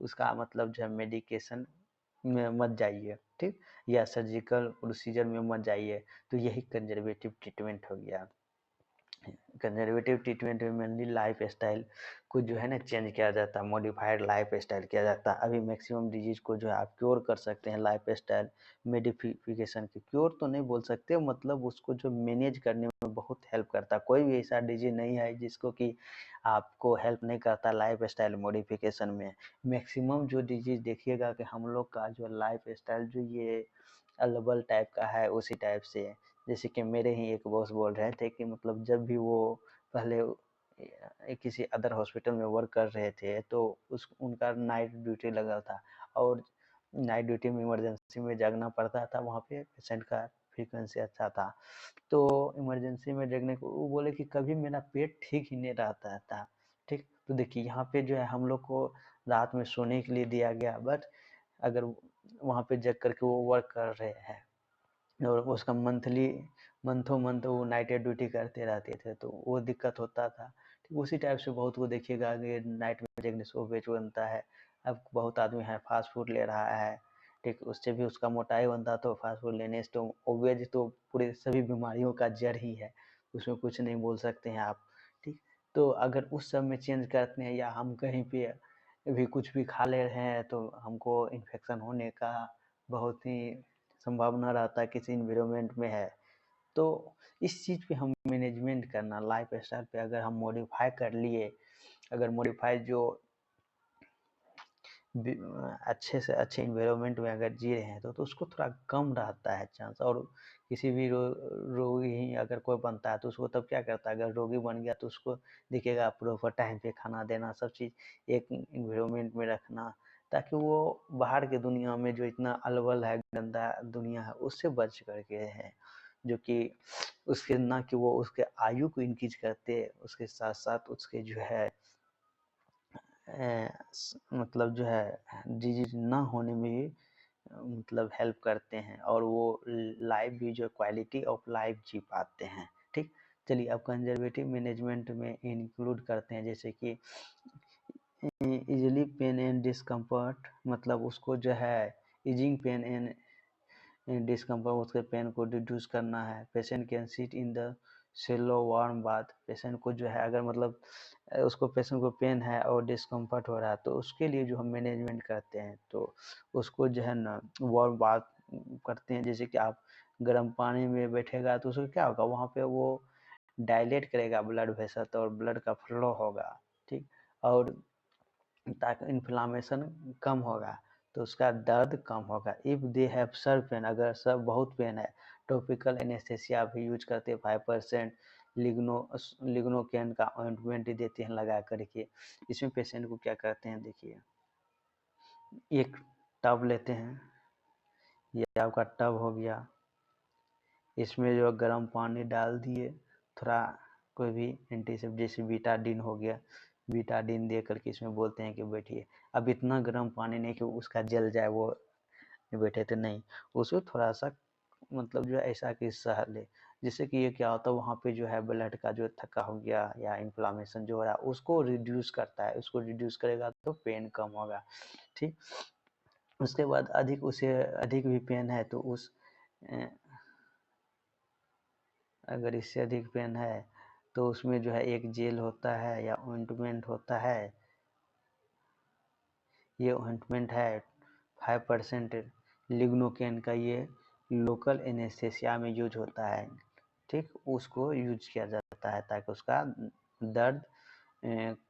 उसका मतलब जो है मेडिकेशन में मत जाइए, ठीक। या सर्जिकल प्रोसीजर में मत जाइए। तो यही कंजर्वेटिव ट्रीटमेंट हो गया। कंजर्वेटिव ट्रीटमेंट में मेनली लाइफ स्टाइल को जो है ना चेंज किया जाता है, मॉडिफाइड लाइफ स्टाइल किया जाता है। अभी मैक्सिमम डिजीज को जो है आप क्योर कर सकते हैं लाइफ स्टाइल मेडिफिकेशन की। क्योर तो नहीं बोल सकते, मतलब उसको जो मैनेज करने में बहुत हेल्प करता है। कोई भी ऐसा डिजीज नहीं है जिसको कि आपको हेल्प नहीं करता लाइफ स्टाइल मॉडिफिकेशन में। मैक्सिमम जो डिजीज देखिएगा कि हम लोग का जो लाइफ स्टाइल जो ये अलबल टाइप का है उसी टाइप से है। जैसे कि मेरे ही एक बॉस बोल रहे थे कि मतलब जब भी वो पहले किसी अदर हॉस्पिटल में वर्क कर रहे थे तो उस उनका नाइट ड्यूटी लगा था और नाइट ड्यूटी में इमरजेंसी में जागना पड़ता था। वहाँ पे पेशेंट का फ्रीक्वेंसी अच्छा था तो इमरजेंसी में जगने को वो बोले कि कभी मेरा पेट ठीक ही नहीं रहता था, ठीक। तो देखिए यहाँ पे जो है हम लोग को रात में सोने के लिए दिया गया, बट अगर वहाँ पे जग करके वो वर्क कर रहे हैं और उसका मंथों मंथ वो नाइट ड्यूटी करते रहते थे तो वो दिक्कत होता था। ठीक उसी टाइप से बहुत को देखिएगा कि नाइट में जगने से ओबेज बनता है। अब बहुत आदमी है फास्ट फूड ले रहा है, ठीक, उससे भी उसका मोटाई बनता तो फास्ट फूड लेने से तो ओबेज तो पूरे सभी बीमारियों का जड़ ही है, उसमें कुछ नहीं बोल सकते हैं आप, ठीक। तो अगर उस सब में चेंज करते हैं या हम कहीं पे भी कुछ भी खा ले रहे हैं तो हमको इन्फेक्शन होने का बहुत ही संभावना रहता है किसी इन्वायरमेंट में है। तो इस चीज़ पे हम मैनेजमेंट करना लाइफ स्टाइल पे अगर हम मॉडिफाई कर लिए, अगर मॉडिफाई जो अच्छे से अच्छे इन्वायरमेंट में अगर जी रहे हैं तो उसको थोड़ा कम रहता है चांस। और किसी भी रोगी ही अगर कोई बनता है तो उसको तब क्या करता है, अगर रोगी बन गया तो उसको देखिएगा प्रॉपर टाइम पे खाना देना, सब चीज़ एक इन्वायरमेंट में रखना ताकि वो बाहर के दुनिया में जो इतना अलवल है, गंदा दुनिया है, उससे बच करके है। जो कि उसके ना कि वो उसके आयु को इंक्रीज करते, उसके साथ साथ उसके जो है मतलब जो है डिजीज ना होने में भी मतलब हेल्प करते हैं, और वो लाइफ भी जो क्वालिटी ऑफ लाइफ जी पाते हैं। ठीक, चलिए अब कंजर्वेटिव मैनेजमेंट में इंक्लूड करते हैं, जैसे कि इजली पेन एंड डिस्कम्फर्ट, मतलब उसको जो है इजिंग पेन एंड डिस्कम्फर्ट, उसके पेन को रिड्यूस करना है। Patient can sit in the shallow warm bath, patient को जो है अगर मतलब उसको पेशेंट को पेन है और डिस्कम्फर्ट हो रहा है तो उसके लिए जो हम मैनेजमेंट करते हैं तो उसको जो है ना वार्म बाथ करते हैं। जैसे कि आप गर्म पानी में बैठेगा तो उसको क्या होगा, वहाँ पे वो डायलेट करेगा ब्लड वेसल, तो और ब्लड का फ्लो होगा। ठीक, और ताकि इन्फ्लामेशन कम होगा तो उसका दर्द कम होगा। If they have sore pain, अगर सर बहुत पेन है, टॉपिकल एनेस्थेसिया भी यूज करते हैं। 5% लिग्नोकेन का ऑइंटमेंट देते हैं लगा करके। इसमें पेशेंट को क्या करते हैं, देखिए एक टब लेते हैं, ये आपका टब हो गया, इसमें जो गर्म पानी डाल दिए, थोड़ा कोई भी एंटीसेप्टिक जैसे बीटाडीन हो गया, बीटाडीन दे करके इसमें बोलते हैं कि बैठिए। अब इतना गर्म पानी नहीं कि उसका जल जाए, वो बैठे तो नहीं, उसको थोड़ा सा मतलब जो है ऐसा कि सह ले, जिससे कि ये क्या होता है वहाँ पे जो है ब्लड का जो थक्का हो गया या इन्फ्लामेशन जो हो रहा है उसको रिड्यूस करता है। उसको रिड्यूस करेगा तो पेन कम होगा। ठीक, उसके बाद अधिक उसे अधिक भी पेन है तो उस अगर इससे अधिक पेन है तो उसमें जो है एक जेल होता है या ऑइंटमेंट होता है। ये ऑइंटमेंट है 5% लिग्नोकेन का, ये लोकल एनेस्थेसिया में यूज होता है। ठीक, उसको यूज किया जाता है ताकि उसका दर्द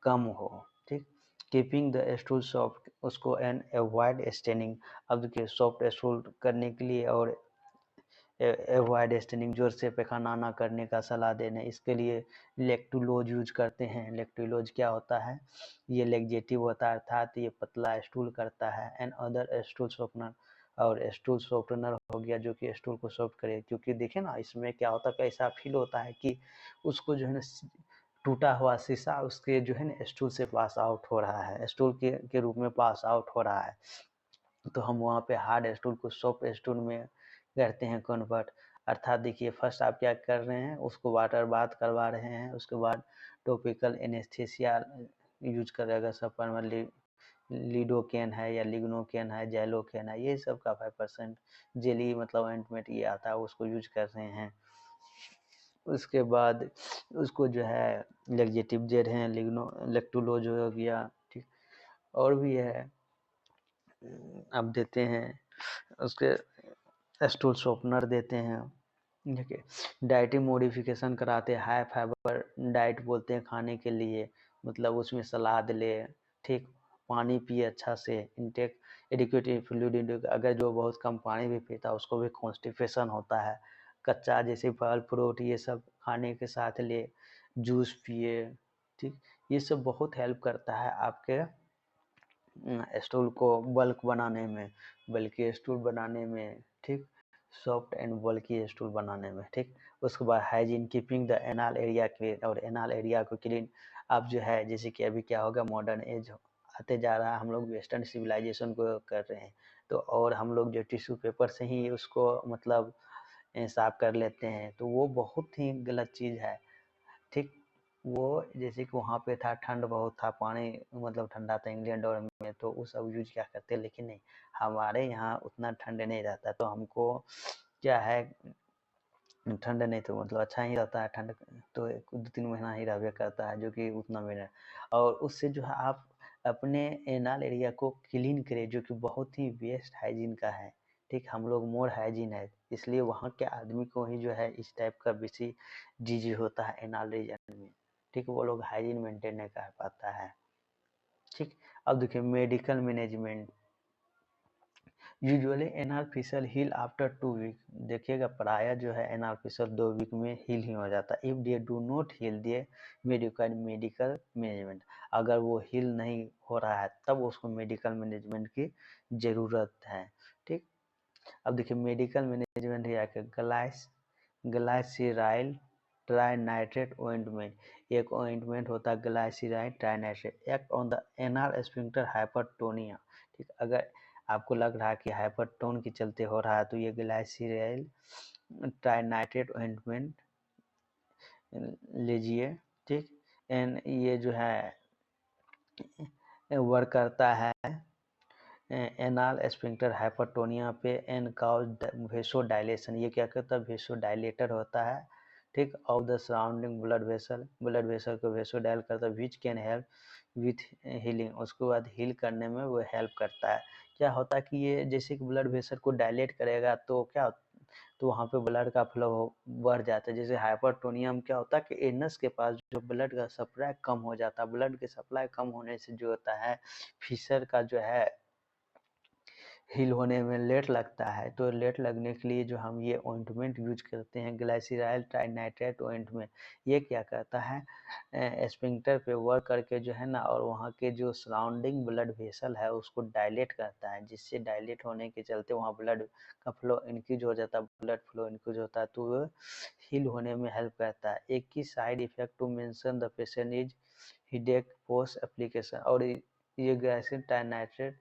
कम हो। ठीक, कीपिंग द स्टूल सॉफ्ट, उसको एंड अवॉइड स्टेनिंग। अब देखिए सॉफ्ट स्टूल करने के लिए और अवॉइड स्टेनिंग, जोर से पैखाना ना करने का सलाह देने, इसके लिए लेक्टुलोज यूज करते हैं। लेक्टुलोज क्या होता है, ये लेक्जेटिव होता है, अर्थात ये पतला स्टूल करता है। एंड अदर स्टूल सॉफ्टनर, और स्टूल सॉफ्टनर हो गया जो कि स्टूल को सॉफ्ट करे। क्योंकि देखिए ना इसमें क्या होता है, ऐसा फील होता है कि उसको जो है ना टूटा हुआ शीशा उसके जो है ना स्टूल से पास आउट हो रहा है, स्टूल के रूप में पास आउट हो रहा है। तो हम वहाँ पे हार्ड स्टूल को सॉफ्ट स्टूल में करते हैं कन्वर्ट। अर्थात देखिए फर्स्ट आप क्या कर रहे हैं, उसको वाटर बाथ करवा रहे हैं, उसके बाद टॉपिकल एनेस्थेसिया यूज करेगा। सब लिडोकेन है या लिग्नोकेन है, जैलोकेन है, ये सब का 5% जेली मतलब ऑइंटमेंट ये आता है, उसको यूज कर रहे हैं। उसके बाद उसको जो है लेक्जेटिव जेड है, लेक्टुलोज हो गया। ठीक, और भी है, अब देते हैं उसके स्टूल शॉर्पनर देते हैं। देखिए डाइटिंग मॉडिफिकेशन कराते हैं, हाई फाइबर डाइट बोलते हैं खाने के लिए, मतलब उसमें सलाद ले। ठीक, पानी पिए अच्छा से, इंटेक एडिक्वेट फ्लूइड इंटेक, अगर जो बहुत कम पानी भी पीता है उसको भी कॉन्स्टिपेशन होता है। कच्चा जैसे फल फ्रूट ये सब खाने के साथ ले, जूस पिए। ठीक, ये सब बहुत हेल्प करता है आपके स्टूल को बल्क बनाने में, बल्कि स्टूल बनाने में। ठीक, सॉफ्ट एंड बल्की स्टूल बनाने में। ठीक, उसके बाद hygiene, keeping the anal area clean, और एनाल एरिया को क्लीन। अब जो है जैसे कि अभी क्या होगा, मॉडर्न एज आते जा रहा है, हम लोग वेस्टर्न सिविलाइजेशन को कर रहे हैं, तो और हम लोग जो टिश्यू पेपर से ही उसको मतलब साफ कर लेते हैं, तो वो बहुत ही गलत चीज़ है। ठीक, वो जैसे कि वहाँ पे था, ठंड बहुत था, पानी मतलब ठंडा था इंग्लैंड और में, तो वो सब यूज क्या करते, लेकिन नहीं, हमारे यहाँ उतना ठंड नहीं रहता, तो हमको क्या है, ठंड नहीं तो मतलब अच्छा ही रहता है, ठंड तो 2-3 महीना ही रहबे करता है, जो कि उतना में रहे। और उससे जो है आप अपने एनाल एरिया को क्लीन करें, जो कि बहुत ही बेस्ट हाइजीन का है। ठीक, हम लोग मोर हाइजीन है, इसलिए वहाँ के आदमी को ही जो है इस टाइप का बेसी डिजीज होता है एनाल रीजन में। ठीक, वो लोग हाइजीन मेंटेन नहीं कर पाता है। ठीक, अब देखिए medical management, usually anal fissure heal after 2 week. देखिएगा प्रायः जो है एनाल फिशर 2 वीक में हील ही हो जाता है। If they do not heal the medical management, अगर वो हील नहीं हो रहा है तब उसको मेडिकल मैनेजमेंट की ज़रूरत है। ठीक, अब देखिए मेडिकल मैनेजमेंट है कि ग्लाइसराइल ट्राइनाइट्रेट ऑइंटमेंट, एक ऑइंटमेंट होता है ग्लाइसराइल trinitrate, act on the anal sphincter hypertonia. ठीक, अगर आपको लग रहा है कि हाइपरटोन के चलते हो रहा है, तो ये ग्लाइसरीन ट्राइनाइट्रेट ऑइंटमेंट लीजिए, ठीक। एंड ये जो है वर्क करता है एनाल स्फिंक्टर हाइपरटोनिया पे एंड काउज वेसोडाइलेशन। ये क्या करता है, वेसोडाइलेटर होता है, ठीक, of the surrounding blood vessel को वेसोडाइल करता है, which can help with healing. उसके बाद हील करने में वो हेल्प करता है। क्या होता है कि ये जैसे कि ब्लड वेसल को डायलेट करेगा तो क्या, तो वहाँ पे ब्लड का फ्लो बढ़ जाता है। जैसे हाइपरटोनिया में क्या होता है कि एनस के पास जो ब्लड का सप्लाई कम हो जाता है, ब्लड के सप्लाई कम होने से जो होता है फिशर का जो है हील होने में लेट लगता है। तो लेट लगने के लिए जो हम ये ऑइंटमेंट यूज करते हैं ग्लाइसरीन ट्राइनाइट्रेट ऑइंटमेंट, ये क्या करता है स्फिंक्टर पे वर्क करके जो है ना, और वहाँ के जो सराउंडिंग ब्लड वेसल है उसको डायलेट करता है, जिससे डायलेट होने के चलते वहाँ ब्लड का फ्लो इंक्रीज हो जाता है, ब्लड फ्लो इंक्रीज होता है, तो वो हील होने में हेल्प करता है। एक ही side effect to mention the patient is headache post application. और ये ग्लाइसरीन ट्राइनाइट्रेट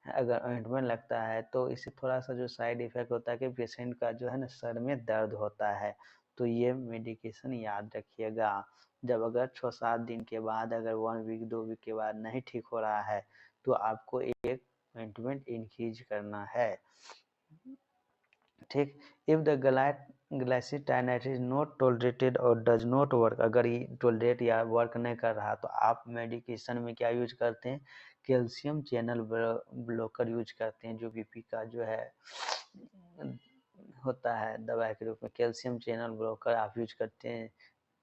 अगर ऑइंटमेंट लगता है तो इससे थोड़ा सा जो साइड इफेक्ट होता है कि पेशेंट का जो है ना सर में दर्द होता है। तो ये मेडिकेशन याद रखिएगा। जब अगर 6-7 दिन के बाद, अगर 1 वीक 2 वीक के बाद नहीं ठीक हो रहा है तो आपको एक ऑइंटमेंट इंक्रीज करना है, ठीक। If the glycine is not tolerated और डज नॉट वर्क, अगर ये टॉलरेट या वर्क नहीं कर रहा तो आप मेडिकेशन में क्या यूज करते हैं, कैल्शियम चैनल ब्लॉकर यूज करते हैं, जो बीपी का जो है होता है दवाई के रूप में, कैल्शियम चैनल ब्लॉकर आप यूज करते हैं,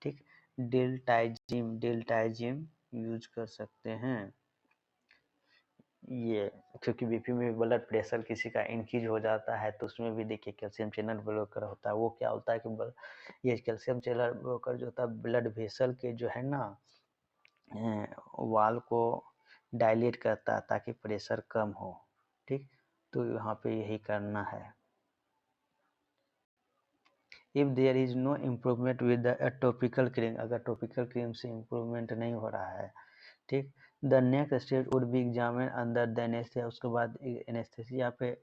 ठीक। डिल्टाइजिम यूज कर सकते हैं ये, क्योंकि बीपी में ब्लड प्रेशर किसी का इंक्रीज हो जाता है तो उसमें भी देखिए कैल्शियम चैनल ब्लॉकर होता है। वो क्या होता है कि ये कैल्शियम चैनल ब्लॉकर जो होता है ब्लड वेसल के जो है ना वाल को डायलेट करता है ताकि प्रेशर कम हो, ठीक। तो यहाँ पे यही करना है। If there is no improvement with the topical cream, अगर टॉपिकल क्रीम से इम्प्रूवमेंट नहीं हो रहा है, ठीक, the next stage would be examine under the anaesthesia. उसके बाद एनेस्थीसिया पे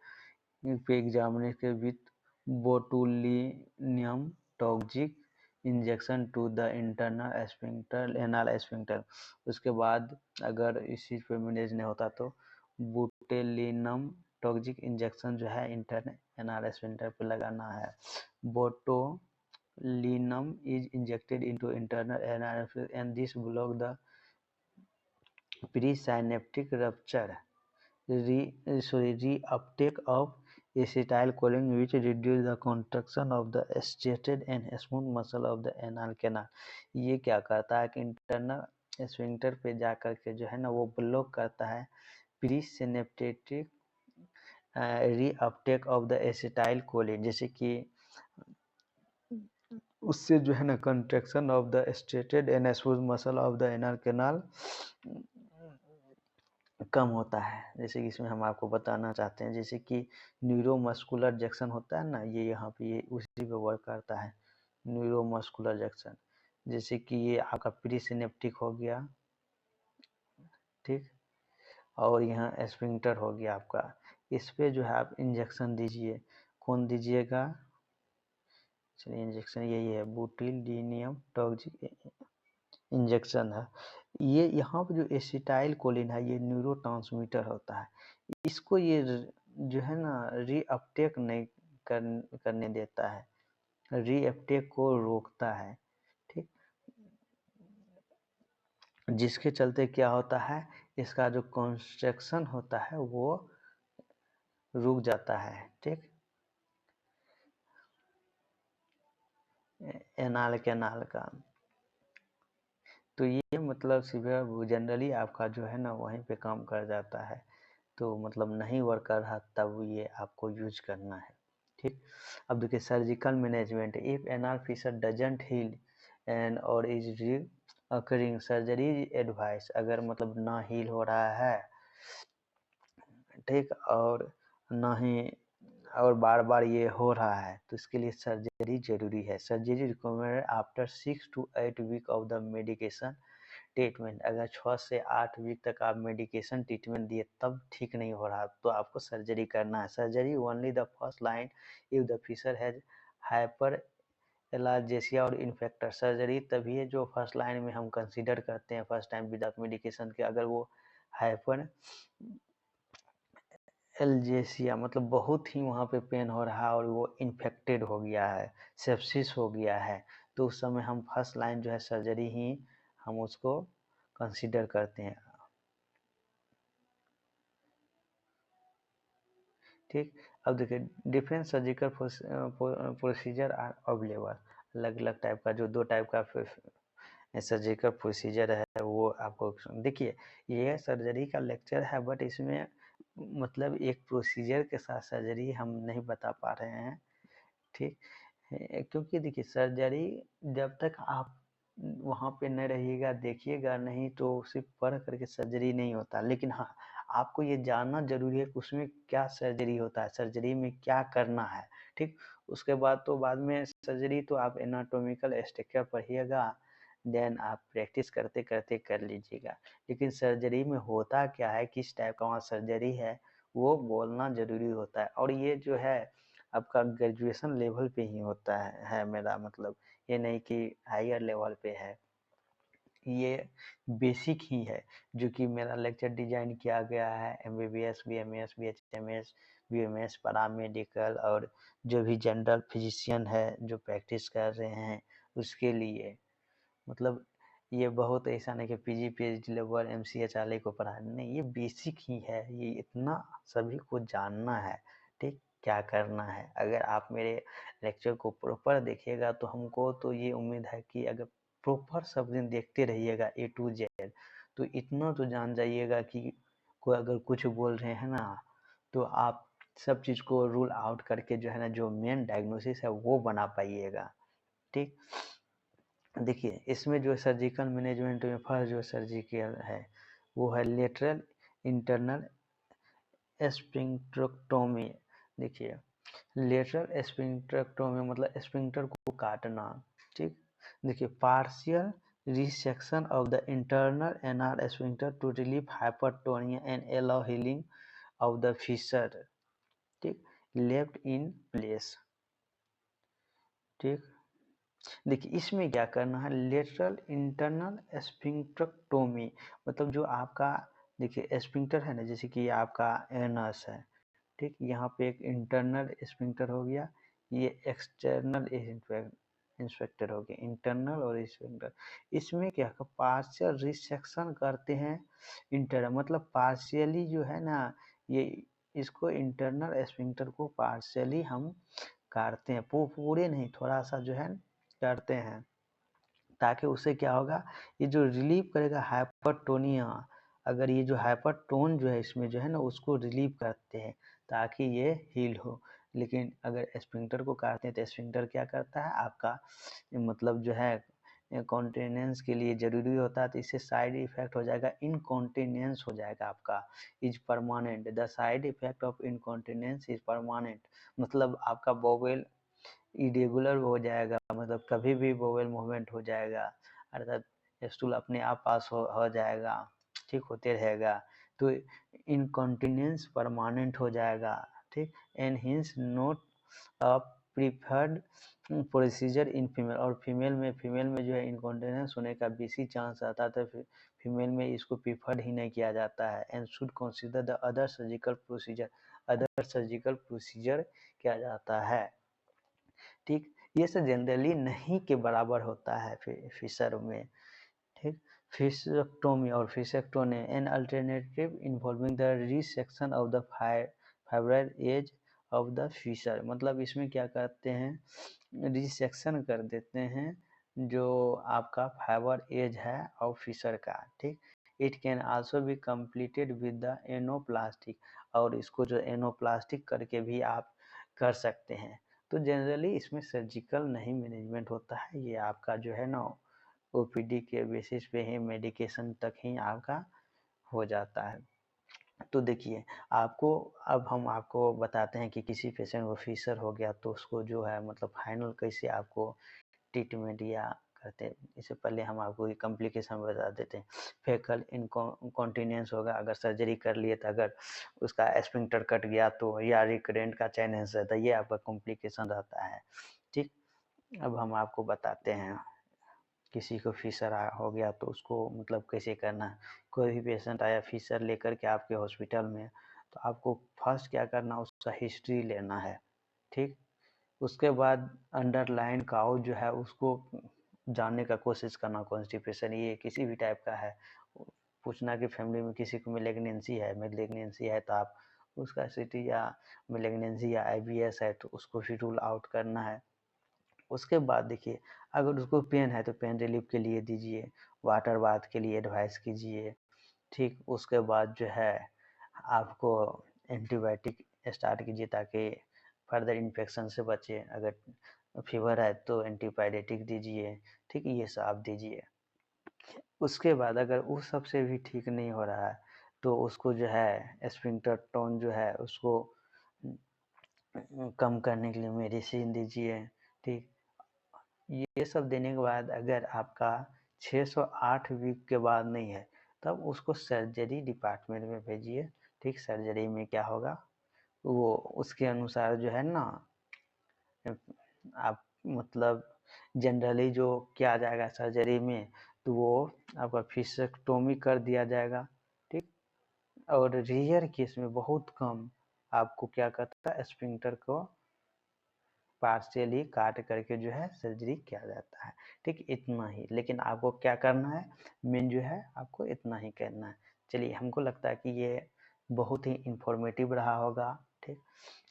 एग्जामिन के with botulinum toxic injection to the internal sphincter anal sphincter. उसके बाद अगर इस चीज़ पे मैनेज नहीं होता तो बोटेलिनम टॉक्सिक इंजेक्शन जो है इंटरनल एनाल स्फिंक्टर पे लगाना है। Botulinum is injected into internal anal and this block the presynaptic rupture reuptake of acetylcholine which reduce the contraction of the striated and smooth muscle of the anal canal। ये क्या करता है कि internal sphincter पे जा कर के जो है ना वो ब्लॉक करता है presynaptic reuptake of the acetylcholine, जैसे कि उससे जो है ना contraction of the striated and smooth muscle of the anal canal कम होता है। जैसे कि इसमें हम आपको बताना चाहते हैं, जैसे कि न्यूरोमस्कुलर जंक्शन होता है ना, ये यहाँ पे ये उसी पे वर्क करता है न्यूरोमस्कुलर जंक्शन। जैसे कि ये आपका प्री सिनेप्टिक हो गया, ठीक, और यहाँ स्फिंक्टर हो गया आपका। इस पे जो है आप इंजेक्शन दीजिए। कौन दीजिएगा, चलिए इंजेक्शन यही है बोtulinum टॉक्सिक इंजेक्शन है। ये यहाँ पे जो एसिटाइल कोलिन है ये न्यूरोट्रांसमीटर होता है, इसको ये जो है ना रीअपटेक नहीं करने देता है, रीअपटेक को रोकता है, ठीक। जिसके चलते क्या होता है, इसका जो कंस्ट्रक्शन होता है वो रुक जाता है, ठीक, एनाल कैनाल का। तो ये मतलब सीवियर जनरली आपका जो है ना वहीं पे काम कर जाता है। तो मतलब नहीं वर्क कर रहा तब ये आपको यूज करना है, ठीक। अब देखिए surgical management, if anal fissure doesn't heal and और is recurring surgery advice, अगर मतलब ना हील हो रहा है, ठीक, और ना ही और बार बार ये हो रहा है तो इसके लिए सर्जरी जरूरी है। Surgery recommended after 6 to 8 week of the medication, treatment, अगर 6 से 8 वीक तक आप मेडिकेशन ट्रीटमेंट दिए तब ठीक नहीं हो रहा तो आपको सर्जरी करना है। Surgery only the first line if the fissure has hyperalgesia और इन्फेक्टर। सर्जरी तभी है जो फर्स्ट लाइन में हम कंसीडर करते हैं फर्स्ट टाइम विदाउट मेडिकेशन के, अगर वो हाइपर एल्जेसिया मतलब बहुत ही वहाँ पे पेन हो रहा है और वो इन्फेक्टेड हो गया है, सेप्सिस हो गया है, तो उस समय हम फर्स्ट लाइन जो है सर्जरी ही हम उसको कंसीडर करते हैं। ठीक, अब देखिए different surgical procedure are available. अलग अलग टाइप का जो 2 टाइप का सर्जिकल प्रोसीजर है वो आपको देखिए, ये सर्जरी का लेक्चर है बट इसमें मतलब एक प्रोसीजर के साथ सर्जरी हम नहीं बता पा रहे हैं। ठीक, क्योंकि देखिए सर्जरी जब तक आप वहाँ पे न रहिएगा देखिएगा नहीं तो सिर्फ पढ़ करके सर्जरी नहीं होता, लेकिन हाँ आपको ये जानना जरूरी है कि उसमें क्या सर्जरी होता है, सर्जरी में क्या करना है। ठीक, उसके बाद तो बाद में सर्जरी तो आप एनाटॉमिकल स्ट्रक्चर पढ़िएगा, देन आप प्रैक्टिस करते करते कर लीजिएगा, लेकिन सर्जरी में होता क्या है, किस टाइप का वहाँ सर्जरी है वो बोलना जरूरी होता है। और ये जो है आपका ग्रेजुएशन लेवल पे ही होता है मेरा मतलब, ये नहीं कि हायर लेवल पे है, ये बेसिक ही है जो कि मेरा लेक्चर डिजाइन किया गया है MBBS, BMS, BHMS, BMS, paramedical और जो भी जनरल फिजिशियन है जो प्रैक्टिस कर रहे हैं उसके लिए। मतलब ये बहुत ऐसा नहीं कि पीजी पीएचडी लेवल एमसीएच वाले को पढ़ाना, नहीं, ये बेसिक ही है, ये इतना सभी को जानना है। ठीक, क्या करना है, अगर आप मेरे लेक्चर को प्रॉपर देखिएगा तो हमको तो ये उम्मीद है कि अगर प्रॉपर सब दिन देखते रहिएगा ए टू जेड तो इतना तो जान जाइएगा कि कोई अगर कुछ बोल रहे हैं ना तो आप सब चीज़ को रूल आउट करके जो है ना जो मेन डायग्नोसिस है वो बना पाइएगा। ठीक, देखिए इसमें जो सर्जिकल मैनेजमेंट में फर्स्ट जो सर्जिकल है वो है लेटरल इंटरनल स्फिंक्टरेक्टोमी। देखिए लेटरल स्फिंक्टरेक्टोमी मतलब स्फिंक्टर को काटना। ठीक, देखिए partial resection of the internal anal sphincter to relieve hypertonia and allow healing of the fissure. ठीक, लेफ्ट इन प्लेस। ठीक, देखिए इसमें क्या करना है, लेटरल इंटरनल स्फिंक्टरेक्टोमी मतलब जो आपका देखिए स्फिंक्टर है ना, जैसे कि आपका एनस है, ठीक, यहाँ पे एक इंटरनल स्फिंक्टर हो गया, ये एक्सटर्नल इंस्पेक्टर हो गया, इंटरनल और स्फिंक्टर। इसमें क्या पार्शियल रिसेक्शन करते हैं इंटरनल मतलब पार्शियली जो है ना, ये इसको इंटरनल स्फिंक्टर को पार्शियली हम काटते हैं, पूरे नहीं थोड़ा सा जो है करते हैं, ताकि उससे क्या होगा, ये जो रिलीव करेगा हाइपरटोनिया, अगर ये जो हाइपरटोन जो है इसमें जो है ना उसको रिलीव करते हैं ताकि ये हील हो। लेकिन अगर स्फिंक्टर को काटते हैं तो स्फिंक्टर क्या करता है आपका मतलब जो है कॉन्टिनेंस के लिए जरूरी होता है, तो इससे साइड इफेक्ट हो जाएगा, इनकॉन्टिनेंस हो जाएगा आपका, is permanent, the side effect of incontinence is permanent. मतलब आपका बोवेल इरेगुलर हो जाएगा, मतलब कभी भी बोवेल मूवमेंट हो जाएगा, अर्थात स्टूल अपने आप पास हो जाएगा, ठीक होते रहेगा, तो इनकॉन्टिनेंस परमानेंट हो जाएगा। ठीक, and hints note a preferred procedure in female, और फीमेल में जो है इनकॉन्टिनेंस होने का बेसी चांस आता है, तो फीमेल में इसको प्रीफर्ड ही नहीं किया जाता है। And should consider the other surgical procedure किया जाता है। ठीक, ये सब जनरली नहीं के बराबर होता है फिशर में। ठीक, फिशेक्टोमी और fissurectomy an alternative involving the resection of the fibroid edge of the fissure, मतलब इसमें क्या करते हैं रिसेक्शन कर देते हैं जो आपका फाइबर एज है और फिशर का। ठीक, it can also be completed with the anoplastic, और इसको जो एनोप्लास्टिक करके भी आप कर सकते हैं। तो जनरली इसमें सर्जिकल नहीं मैनेजमेंट होता है, ये आपका जो है ना ओपीडी के बेसिस पे ही मेडिकेशन तक ही आपका हो जाता है। तो देखिए आपको अब हम आपको बताते हैं कि किसी पेशेंट को फिशर हो गया तो उसको जो है मतलब फाइनल कैसे आपको ट्रीटमेंट या करते हैं। इससे पहले हम आपको ये कॉम्प्लिकेशन बता देते हैं। फेकल इनकॉन्टिनेंस होगा अगर सर्जरी कर लिए तो, अगर उसका स्फिंक्टर कट गया तो, या रिकरेंट का चाइनेस रहता है, ये आपका कॉम्प्लिकेशन रहता है। ठीक, अब हम आपको बताते हैं किसी को फिशर हो गया तो उसको मतलब कैसे करना है। कोई भी पेशेंट आया फिशर लेकर के आपके हॉस्पिटल में, तो आपको फर्स्ट क्या करना, उसका हिस्ट्री लेना है। ठीक, उसके बाद अंडरलाइन काउज जो है उसको जानने का कोशिश करना, कॉन्स्टिपेशन ये किसी भी टाइप का है, पूछना कि फैमिली में किसी को मेलेग्नेंसी है तो आप उसका सिटी या मेलेग्नेंसी या IBS है तो उसको भी रूल आउट करना है। उसके बाद देखिए, अगर उसको पेन है तो पेन रिलीफ के लिए दीजिए, वाटर बाथ के लिए एडवाइस कीजिए। ठीक, उसके बाद जो है आपको एंटीबायोटिक स्टार्ट कीजिए ताकि फर्दर इन्फेक्शन से बचे। अगर फीवर है तो एंटीपायरेटिक दीजिए। ठीक, ये सब आप दीजिए। उसके बाद अगर उस सब से भी ठीक नहीं हो रहा है तो उसको जो है स्फिंक्टर टोन जो है उसको कम करने के लिए मेडिसिन दीजिए। ठीक, ये सब देने के बाद अगर आपका 608 वीक के बाद नहीं है तब उसको सर्जरी डिपार्टमेंट में भेजिए। ठीक, सर्जरी में क्या होगा वो उसके अनुसार जो है ना, आप मतलब जनरली जो किया जाएगा सर्जरी में तो वो आपका फिशेक्टोमी कर दिया जाएगा। ठीक, और रेयर केस में बहुत कम आपको क्या करता है, स्फिंक्टर को पार्शियली काट करके जो है सर्जरी किया जाता है। ठीक, इतना ही, लेकिन आपको क्या करना है, मेन जो है आपको इतना ही करना है। चलिए, हमको लगता है कि ये बहुत ही इंफॉर्मेटिव रहा होगा। ठीक,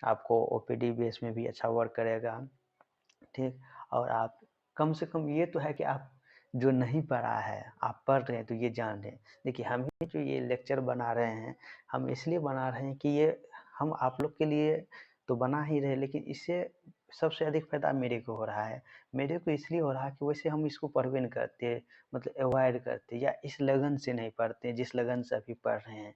आपको OPD बेस में भी अच्छा वर्क करेगा। ठीक, और आप कम से कम ये तो है कि आप जो नहीं पढ़ा है आप पढ़ रहे हैं तो ये जान रहे हैं। देखिए, हम ही जो ये लेक्चर बना रहे हैं, हम इसलिए बना रहे हैं कि ये हम आप लोग के लिए तो बना ही रहे, लेकिन इससे सबसे अधिक फायदा मेरे को हो रहा है। मेरे को इसलिए हो रहा है कि वैसे हम इसको पढ़वे नहीं करते, मतलब अवॉइड करते, या इस लगन से नहीं पढ़ते जिस लगन से अभी पढ़ रहे हैं।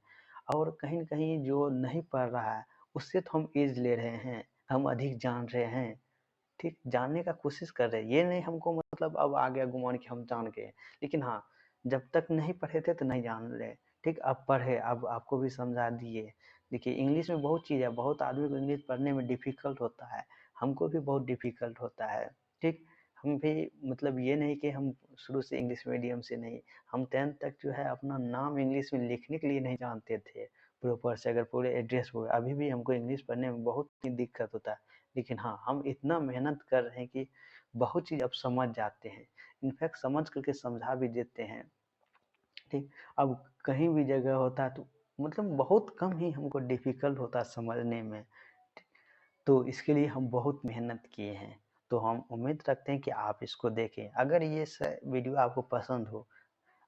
और कहीं न कहीं जो नहीं पढ़ रहा है उससे तो हम एज ले रहे हैं, हम अधिक जान रहे हैं। ठीक, जानने का कोशिश कर रहे हैं, ये नहीं हमको मतलब अब आ गया गुमान कि हम जान गए। लेकिन हाँ, जब तक नहीं पढ़े थे तो नहीं जान रहे। ठीक, अब पढ़े, अब आपको भी समझा दिए। देखिए, इंग्लिश में बहुत चीज़ है, बहुत आदमी को इंग्लिश पढ़ने में डिफ़िकल्ट होता है, हमको भी बहुत डिफ़िकल्ट होता है। ठीक, हम भी मतलब ये नहीं कि हम शुरू से इंग्लिश मीडियम से नहीं, हम 10th तक जो है अपना नाम इंग्लिश में लिखने के लिए नहीं जानते थे प्रॉपर से, अगर पूरे एड्रेस हुए। अभी भी हमको इंग्लिश पढ़ने में बहुत ही दिक्कत होता है, लेकिन हाँ, हम इतना मेहनत कर रहे हैं कि बहुत चीज़ अब समझ जाते हैं, इनफैक्ट समझ करके समझा भी देते हैं। ठीक, अब कहीं भी जगह होता है तो मतलब बहुत कम ही हमको डिफ़िकल्ट होता है समझने में। तो इसके लिए हम बहुत मेहनत किए हैं, तो हम उम्मीद रखते हैं कि आप इसको देखें। अगर ये वीडियो आपको पसंद हो,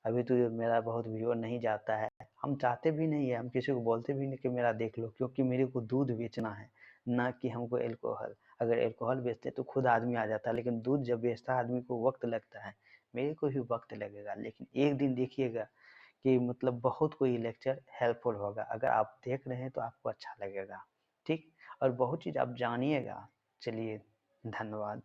अभी तो ये मेरा बहुत व्यूअर नहीं जाता है, हम चाहते भी नहीं है, हम किसी को बोलते भी नहीं कि मेरा देख लो, क्योंकि मेरे को दूध बेचना है, ना कि हमको अल्कोहल। अगर अल्कोहल बेचते तो खुद आदमी आ जाता, लेकिन दूध जब बेचता है आदमी को वक्त लगता है, मेरे को भी वक्त लगेगा, लेकिन एक दिन देखिएगा कि मतलब बहुत कोई लेक्चर हेल्पफुल होगा। अगर आप देख रहे हैं तो आपको अच्छा लगेगा। ठीक, और बहुत चीज़ आप जानिएगा। चलिए, धन्यवाद।